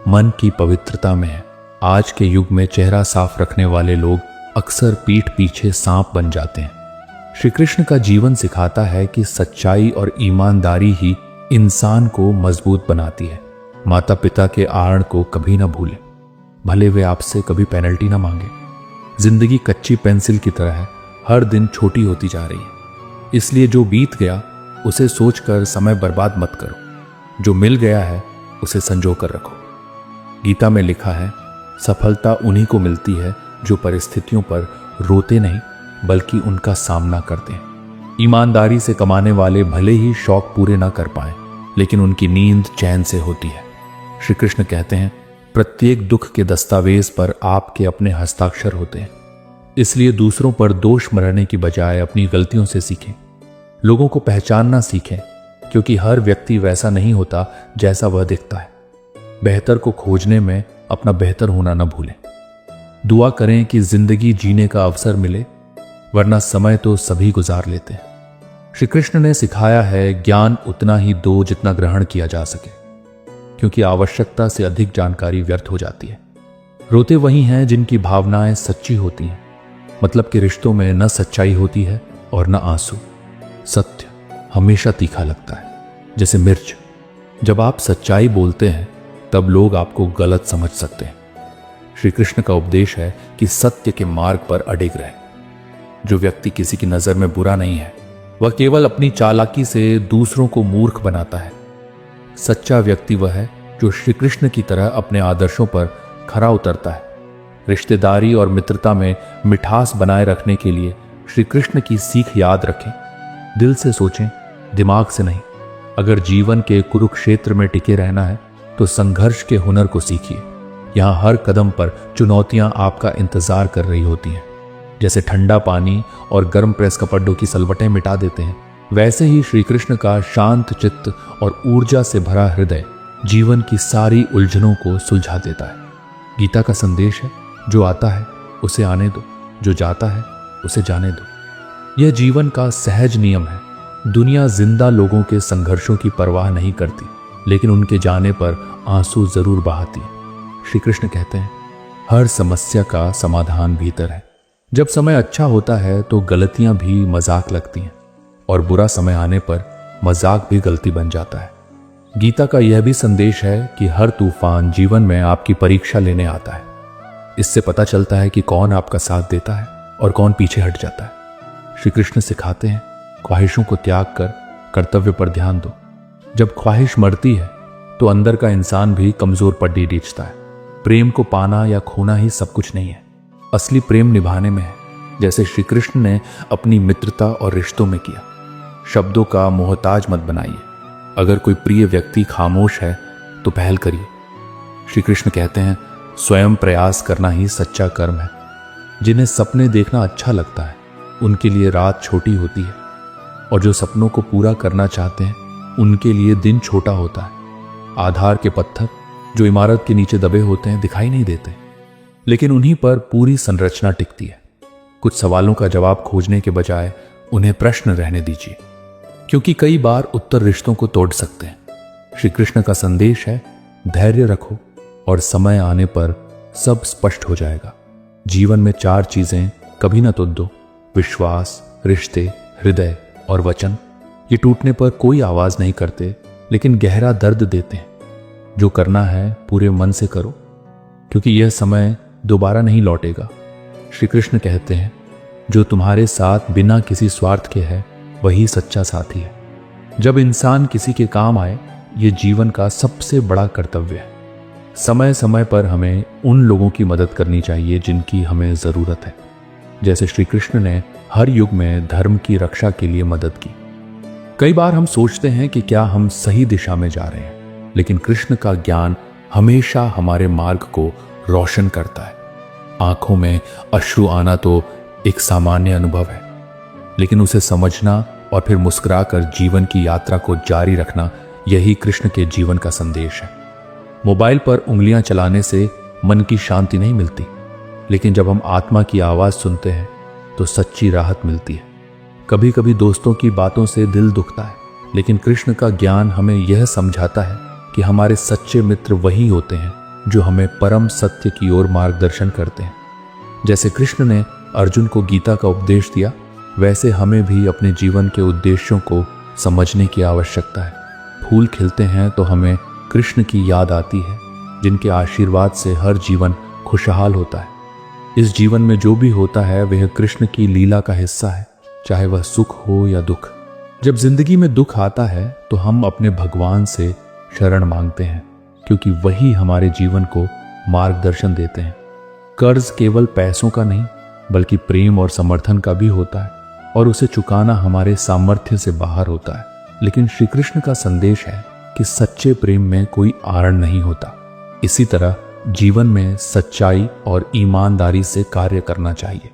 मन की पवित्रता में है। आज के युग में चेहरा साफ रखने वाले लोग अक्सर पीठ पीछे सांप बन जाते हैं। श्री कृष्ण का जीवन सिखाता है कि सच्चाई और ईमानदारी ही इंसान को मजबूत बनाती है। माता पिता के आड़ को कभी ना भूलें, भले वे आपसे कभी पेनल्टी ना मांगे। जिंदगी कच्ची पेंसिल की तरह है, हर दिन छोटी होती जा रही है। इसलिए जो बीत गया उसे सोचकर समय बर्बाद मत करो। जो मिल गया है उसे संजो कर रखो। गीता में लिखा है, सफलता उन्हीं को मिलती है जो परिस्थितियों पर रोते नहीं बल्कि उनका सामना करते हैं। ईमानदारी से कमाने वाले भले ही शौक पूरे ना कर पाए, लेकिन उनकी नींद चैन से होती है। श्री कृष्ण कहते हैं, प्रत्येक दुख के दस्तावेज पर आपके अपने हस्ताक्षर होते हैं। इसलिए दूसरों पर दोष मरने की बजाय अपनी गलतियों से सीखें। लोगों को पहचानना सीखें, क्योंकि हर व्यक्ति वैसा नहीं होता जैसा वह दिखता है। बेहतर को खोजने में अपना बेहतर होना न भूलें। दुआ करें कि जिंदगी जीने का अवसर मिले, वरना समय तो सभी गुजार लेते हैं। श्री कृष्ण ने सिखाया है, ज्ञान उतना ही दो जितना ग्रहण किया जा सके, क्योंकि आवश्यकता से अधिक जानकारी व्यर्थ हो जाती है। रोते वही हैं जिनकी भावनाएं सच्ची होती हैं। मतलब कि रिश्तों में न सच्चाई होती है और न आंसू। सत्य हमेशा तीखा लगता है, जैसे मिर्च। जब आप सच्चाई बोलते हैं तब लोग आपको गलत समझ सकते हैं। श्री कृष्ण का उपदेश है कि सत्य के मार्ग पर अडिग रहे। जो व्यक्ति किसी की नजर में बुरा नहीं है, वह केवल अपनी चालाकी से दूसरों को मूर्ख बनाता है। सच्चा व्यक्ति वह है जो श्री कृष्ण की तरह अपने आदर्शों पर खरा उतरता है। रिश्तेदारी और मित्रता में मिठास बनाए रखने के लिए श्री कृष्ण की सीख याद रखें। दिल से सोचें, दिमाग से नहीं। अगर जीवन के कुरुक्षेत्र में टिके रहना है तो संघर्ष के हुनर को सीखिए। यहाँ हर कदम पर चुनौतियां आपका इंतजार कर रही होती हैं। जैसे ठंडा पानी और गर्म प्रेस कपड़ों की सलवटें मिटा देते हैं, वैसे ही श्री कृष्ण का शांत चित्त और ऊर्जा से भरा हृदय जीवन की सारी उलझनों को सुलझा देता है। गीता का संदेश है, जो आता है उसे आने दो, जो जाता है उसे जाने दो। यह जीवन का सहज नियम है। दुनिया जिंदा लोगों के संघर्षों की परवाह नहीं करती, लेकिन उनके जाने पर आंसू जरूर बहाती है। श्री कृष्ण कहते हैं, हर समस्या का समाधान भीतर है। जब समय अच्छा होता है तो गलतियां भी मजाक लगती हैं, और बुरा समय आने पर मजाक भी गलती बन जाता है। गीता का यह भी संदेश है कि हर तूफान जीवन में आपकी परीक्षा लेने आता है। इससे पता चलता है कि कौन आपका साथ देता है और कौन पीछे हट जाता है। श्री कृष्ण सिखाते हैं, ख्वाहिशों को त्याग कर कर्तव्य पर ध्यान दो। जब ख्वाहिश मरती है तो अंदर का इंसान भी कमजोर पड्डी रीछता है। प्रेम को पाना या खोना ही सब कुछ नहीं है। असली प्रेम निभाने में है, जैसे श्री कृष्ण ने अपनी मित्रता और रिश्तों में किया। शब्दों का मोहताज मत बनाइए। अगर कोई प्रिय व्यक्ति खामोश है तो पहल करिए। श्री कृष्ण कहते हैं, स्वयं प्रयास करना ही सच्चा कर्म है। जिन्हें सपने देखना अच्छा लगता है उनके लिए रात छोटी होती है, और जो सपनों को पूरा करना चाहते हैं उनके लिए दिन छोटा होता है। आधार के पत्थर जो इमारत के नीचे दबे होते हैं दिखाई नहीं देते, लेकिन उन्हीं पर पूरी संरचना टिकती है। कुछ सवालों का जवाब खोजने के बजाय उन्हें प्रश्न रहने दीजिए, क्योंकि कई बार उत्तर रिश्तों को तोड़ सकते हैं। श्री कृष्ण का संदेश है, धैर्य रखो और समय आने पर सब स्पष्ट हो जाएगा। जीवन में 4 चीजें कभी ना तुम दो, विश्वास, रिश्ते, हृदय और वचन। ये टूटने पर कोई आवाज नहीं करते, लेकिन गहरा दर्द देते हैं। जो करना है पूरे मन से करो, क्योंकि यह समय दोबारा नहीं लौटेगा। श्री कृष्ण कहते हैं, जो तुम्हारे साथ बिना किसी स्वार्थ के है वही सच्चा साथी है। जब इंसान किसी के काम आए, ये जीवन का सबसे बड़ा कर्तव्य है। समय समय पर हमें उन लोगों की मदद करनी चाहिए जिनकी हमें जरूरत है, जैसे श्री कृष्ण ने हर युग में धर्म की रक्षा के लिए मदद की। कई बार हम सोचते हैं कि क्या हम सही दिशा में जा रहे हैं, लेकिन कृष्ण का ज्ञान हमेशा हमारे मार्ग को रोशन करता है। आंखों में अश्रु आना तो एक सामान्य अनुभव है, लेकिन उसे समझना और फिर मुस्कुराकर जीवन की यात्रा को जारी रखना, यही कृष्ण के जीवन का संदेश है। मोबाइल पर उंगलियां चलाने से मन की शांति नहीं मिलती, लेकिन जब हम आत्मा की आवाज सुनते हैं तो सच्ची राहत मिलती है। कभी कभी दोस्तों की बातों से दिल दुखता है, लेकिन कृष्ण का ज्ञान हमें यह समझाता है कि हमारे सच्चे मित्र वही होते हैं जो हमें परम सत्य की ओर मार्गदर्शन करते हैं। जैसे कृष्ण ने अर्जुन को गीता का उपदेश दिया, वैसे हमें भी अपने जीवन के उद्देश्यों को समझने की आवश्यकता है। फूल खिलते हैं तो हमें कृष्ण की याद आती है, जिनके आशीर्वाद से हर जीवन खुशहाल होता है। इस जीवन में जो भी होता है वह कृष्ण की लीला का हिस्सा है, चाहे वह सुख हो या दुख। जब जिंदगी में दुख आता है तो हम अपने भगवान से शरण मांगते हैं, क्योंकि वही हमारे जीवन को मार्गदर्शन देते हैं। कर्ज केवल पैसों का नहीं, बल्कि प्रेम और समर्थन का भी होता है, और उसे चुकाना हमारे सामर्थ्य से बाहर होता है। लेकिन श्री कृष्ण का संदेश है कि सच्चे प्रेम में कोई आड़न नहीं होता। इसी तरह जीवन में सच्चाई और ईमानदारी से कार्य करना चाहिए।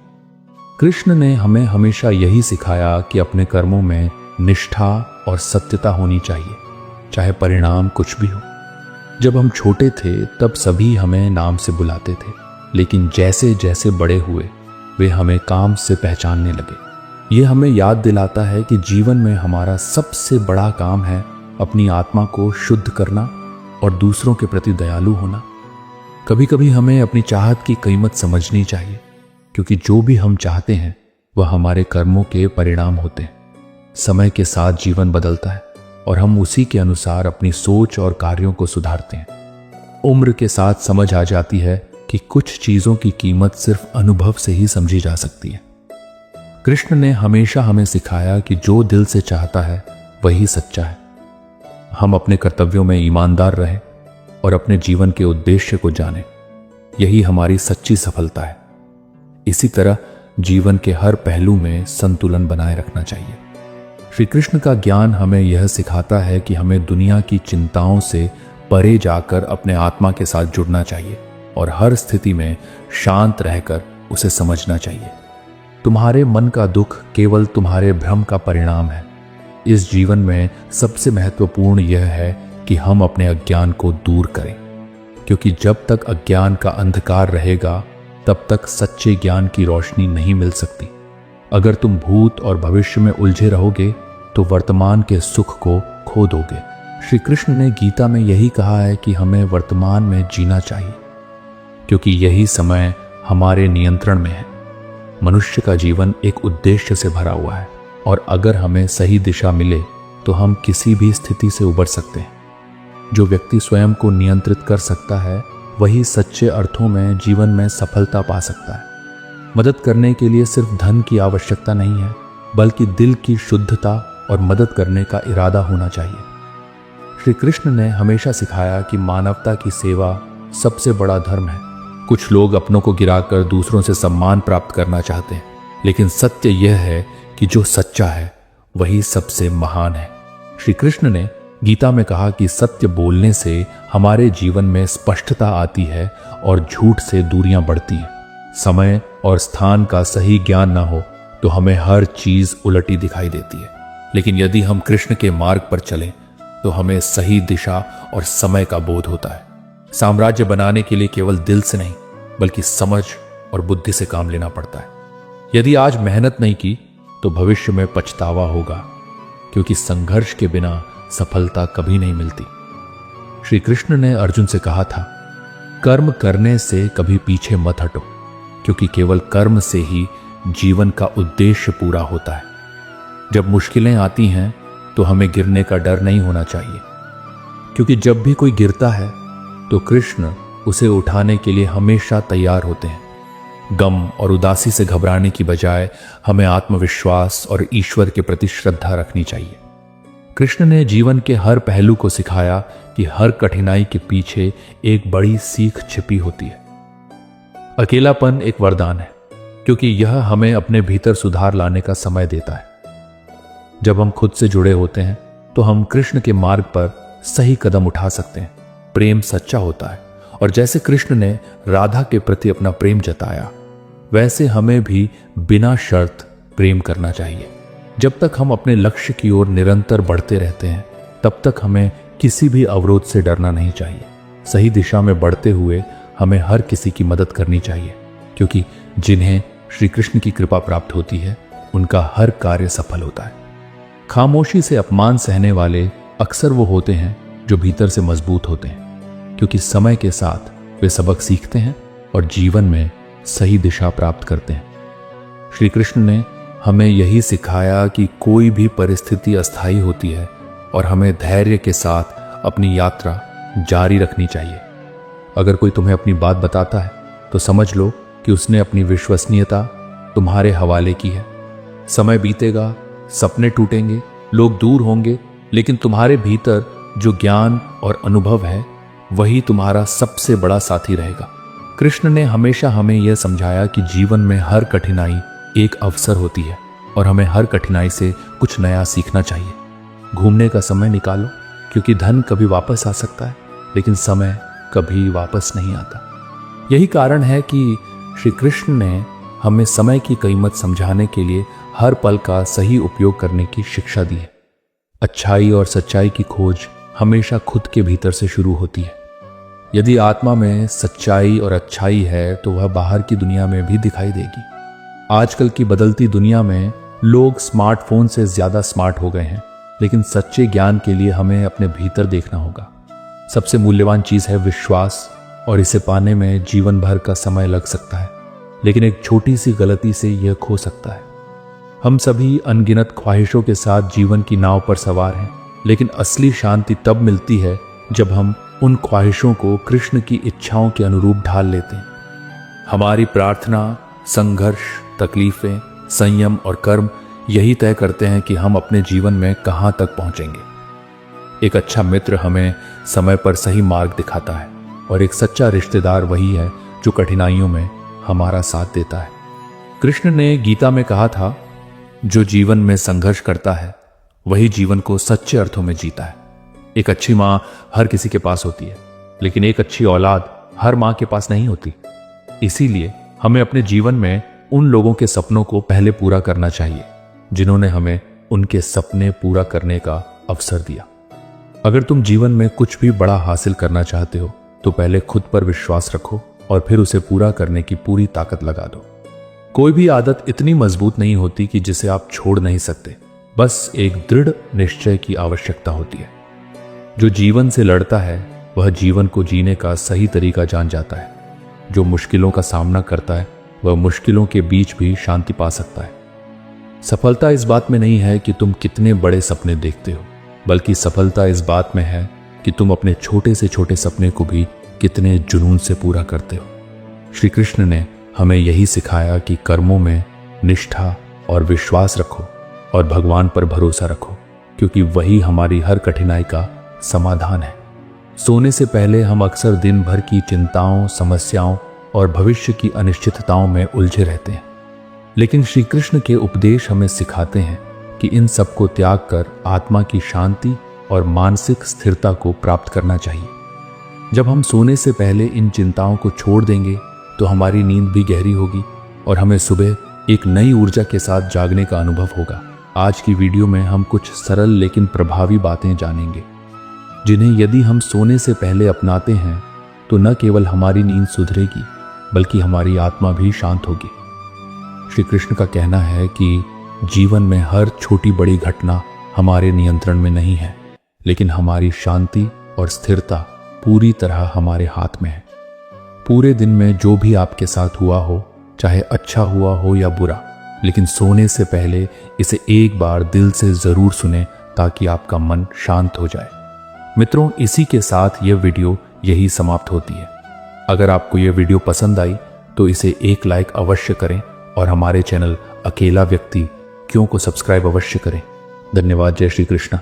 कृष्ण ने हमें हमेशा यही सिखाया कि अपने कर्मों में निष्ठा और सत्यता होनी चाहिए, चाहे परिणाम कुछ भी हो। जब हम छोटे थे तब सभी हमें नाम से बुलाते थे, लेकिन जैसे जैसे बड़े हुए वे हमें काम से पहचानने लगे। ये हमें याद दिलाता है कि जीवन में हमारा सबसे बड़ा काम है अपनी आत्मा को शुद्ध करना और दूसरों के प्रति दयालु होना। कभी कभी हमें अपनी चाहत की कीमत समझनी चाहिए, क्योंकि जो भी हम चाहते हैं वह हमारे कर्मों के परिणाम होते हैं। समय के साथ जीवन बदलता है और हम उसी के अनुसार अपनी सोच और कार्यों को सुधारते हैं। उम्र के साथ समझ आ जाती है कि कुछ चीजों की कीमत सिर्फ अनुभव से ही समझी जा सकती है। कृष्ण ने हमेशा हमें सिखाया कि जो दिल से चाहता है वही सच्चा है। हम अपने कर्तव्यों में ईमानदार रहें और अपने जीवन के उद्देश्य को जानें, यही हमारी सच्ची सफलता है। इसी तरह जीवन के हर पहलू में संतुलन बनाए रखना चाहिए। श्री कृष्ण का ज्ञान हमें यह सिखाता है कि हमें दुनिया की चिंताओं से परे जाकर अपने आत्मा के साथ जुड़ना चाहिए और हर स्थिति में शांत रहकर उसे समझना चाहिए। तुम्हारे मन का दुख केवल तुम्हारे भ्रम का परिणाम है। इस जीवन में सबसे महत्वपूर्ण यह है कि हम अपने अज्ञान को दूर करें, क्योंकि जब तक अज्ञान का अंधकार रहेगा तब तक सच्चे ज्ञान की रोशनी नहीं मिल सकती। अगर तुम भूत और भविष्य में उलझे रहोगे तो वर्तमान के सुख को खो दोगे। श्री कृष्ण ने गीता में यही कहा है कि हमें वर्तमान में जीना चाहिए, क्योंकि यही समय हमारे नियंत्रण में है। मनुष्य का जीवन एक उद्देश्य से भरा हुआ है, और अगर हमें सही दिशा मिले तो हम किसी भी स्थिति से उबर सकते हैं। जो व्यक्ति स्वयं को नियंत्रित कर सकता है वही सच्चे अर्थों में जीवन में सफलता पा सकता है। मदद करने के लिए सिर्फ धन की आवश्यकता नहीं है, बल्कि दिल की शुद्धता और मदद करने का इरादा होना चाहिए। श्री कृष्ण ने हमेशा सिखाया कि मानवता की सेवा सबसे बड़ा धर्म है। कुछ लोग अपनों को गिराकर दूसरों से सम्मान प्राप्त करना चाहते हैं, लेकिन सत्य यह है कि जो सच्चा है वही सबसे महान है। श्री कृष्ण ने गीता में कहा कि सत्य बोलने से हमारे जीवन में स्पष्टता आती है और झूठ से दूरियां बढ़ती हैं। समय और स्थान का सही ज्ञान ना हो तो हमें हर चीज उलटी दिखाई देती है, लेकिन यदि हम कृष्ण के मार्ग पर चलें तो हमें सही दिशा और समय का बोध होता है। साम्राज्य बनाने के लिए केवल दिल से नहीं, बल्कि समझ और बुद्धि से काम लेना पड़ता है। यदि आज मेहनत नहीं की तो भविष्य में पछतावा होगा, क्योंकि संघर्ष के बिना सफलता कभी नहीं मिलती। श्री कृष्ण ने अर्जुन से कहा था, कर्म करने से कभी पीछे मत हटो, क्योंकि केवल कर्म से ही जीवन का उद्देश्य पूरा होता है। जब मुश्किलें आती हैं तो हमें गिरने का डर नहीं होना चाहिए, क्योंकि जब भी कोई गिरता है तो कृष्ण उसे उठाने के लिए हमेशा तैयार होते हैं। गम और उदासी से घबराने की बजाय हमें आत्मविश्वास और ईश्वर के प्रति श्रद्धा रखनी चाहिए। कृष्ण ने जीवन के हर पहलू को सिखाया कि हर कठिनाई के पीछे एक बड़ी सीख छिपी होती है। अकेलापन एक वरदान है, क्योंकि यह हमें अपने भीतर सुधार लाने का समय देता है। जब हम खुद से जुड़े होते हैं तो हम कृष्ण के मार्ग पर सही कदम उठा सकते हैं। प्रेम सच्चा होता है, और जैसे कृष्ण ने राधा के प्रति अपना प्रेम जताया, वैसे हमें भी बिना शर्त प्रेम करना चाहिए। जब तक हम अपने लक्ष्य की ओर निरंतर बढ़ते रहते हैं, तब तक हमें किसी भी अवरोध से डरना नहीं चाहिए। सही दिशा में बढ़ते हुए हमें हर किसी की मदद करनी चाहिए, क्योंकि जिन्हें श्री कृष्ण की कृपा प्राप्त होती है, उनका हर कार्य सफल होता है। खामोशी से अपमान सहने वाले अक्सर वो होते हैं जो भीतर से मजबूत होते हैं, क्योंकि समय के साथ वे सबक सीखते हैं और जीवन में सही दिशा प्राप्त करते हैं। श्री कृष्ण ने हमें यही सिखाया कि कोई भी परिस्थिति अस्थायी होती है और हमें धैर्य के साथ अपनी यात्रा जारी रखनी चाहिए। अगर कोई तुम्हें अपनी बात बताता है तो समझ लो कि उसने अपनी विश्वसनीयता तुम्हारे हवाले की है। समय बीतेगा, सपने टूटेंगे, लोग दूर होंगे, लेकिन तुम्हारे भीतर जो ज्ञान और अनुभव है, वही तुम्हारा सबसे बड़ा साथी रहेगा। कृष्ण ने हमेशा हमें यह समझाया कि जीवन में हर कठिनाई एक अवसर होती है और हमें हर कठिनाई से कुछ नया सीखना चाहिए। घूमने का समय निकालो, क्योंकि धन कभी वापस आ सकता है, लेकिन समय कभी वापस नहीं आता। यही कारण है कि श्री कृष्ण ने हमें समय की कीमत समझाने के लिए हर पल का सही उपयोग करने की शिक्षा दी है। अच्छाई और सच्चाई की खोज हमेशा खुद के भीतर से शुरू होती है। यदि आत्मा में सच्चाई और अच्छाई है तो वह बाहर की दुनिया में भी दिखाई देगी। आजकल की बदलती दुनिया में लोग स्मार्टफोन से ज्यादा स्मार्ट हो गए हैं, लेकिन सच्चे ज्ञान के लिए हमें अपने भीतर देखना होगा। सबसे मूल्यवान चीज है विश्वास, और इसे पाने में जीवन भर का समय लग सकता है, लेकिन एक छोटी सी गलती से यह खो सकता है। हम सभी अनगिनत ख्वाहिशों के साथ जीवन की नाव पर सवार हैं, लेकिन असली शांति तब मिलती है जब हम उन ख्वाहिशों को कृष्ण की इच्छाओं के अनुरूप ढाल लेते हैं। हमारी प्रार्थना, संघर्ष, तकलीफें, संयम और कर्म यही तय करते हैं कि हम अपने जीवन में कहां तक पहुंचेंगे। एक अच्छा मित्र हमें समय पर सही मार्ग दिखाता है, और एक सच्चा रिश्तेदार वही है जो कठिनाइयों में हमारा साथ देता है। कृष्ण ने गीता में कहा था, जो जीवन में संघर्ष करता है वही जीवन को सच्चे अर्थों में जीता है। एक अच्छी मां हर किसी के पास होती है, लेकिन एक अच्छी औलाद हर मां के पास नहीं होती। इसीलिए हमें अपने जीवन में उन लोगों के सपनों को पहले पूरा करना चाहिए जिन्होंने हमें उनके सपने पूरा करने का अवसर दिया। अगर तुम जीवन में कुछ भी बड़ा हासिल करना चाहते हो तो पहले खुद पर विश्वास रखो और फिर उसे पूरा करने की पूरी ताकत लगा दो। कोई भी आदत इतनी मजबूत नहीं होती कि जिसे आप छोड़ नहीं सकते, बस एक दृढ़ निश्चय की आवश्यकता होती है। जो जीवन से लड़ता है वह जीवन को जीने का सही तरीका जान जाता है। जो मुश्किलों का सामना करता है वह मुश्किलों के बीच भी शांति पा सकता है। सफलता इस बात में नहीं है कि तुम कितने बड़े सपने देखते हो, बल्कि सफलता इस बात में है कि तुम अपने छोटे से छोटे सपने को भी कितने जुनून से पूरा करते हो। श्री कृष्ण ने हमें यही सिखाया कि कर्मों में निष्ठा और विश्वास रखो और भगवान पर भरोसा रखो, क्योंकि वही हमारी हर कठिनाई का समाधान है। सोने से पहले हम अक्सर दिन भर की चिंताओं, समस्याओं और भविष्य की अनिश्चितताओं में उलझे रहते हैं, लेकिन श्री कृष्ण के उपदेश हमें सिखाते हैं कि इन सब को त्याग कर आत्मा की शांति और मानसिक स्थिरता को प्राप्त करना चाहिए। जब हम सोने से पहले इन चिंताओं को छोड़ देंगे तो हमारी नींद भी गहरी होगी और हमें सुबह एक नई ऊर्जा के साथ जागने का अनुभव होगा। आज की वीडियो में हम कुछ सरल लेकिन प्रभावी बातें जानेंगे, जिन्हें यदि हम सोने से पहले अपनाते हैं तो न केवल हमारी नींद सुधरेगी, बल्कि हमारी आत्मा भी शांत होगी। श्री कृष्ण का कहना है कि जीवन में हर छोटी बड़ी घटना हमारे नियंत्रण में नहीं है, लेकिन हमारी शांति और स्थिरता पूरी तरह हमारे हाथ में है। पूरे दिन में जो भी आपके साथ हुआ हो, चाहे अच्छा हुआ हो या बुरा, लेकिन सोने से पहले इसे एक बार दिल से जरूर सुने ताकि आपका मन शांत हो जाए। मित्रों, इसी के साथ यह वीडियो यही समाप्त होती है। अगर आपको यह वीडियो पसंद आई तो इसे एक लाइक अवश्य करें और हमारे चैनल अकेला व्यक्ति क्यों को सब्सक्राइब अवश्य करें। धन्यवाद। जय श्री कृष्ण।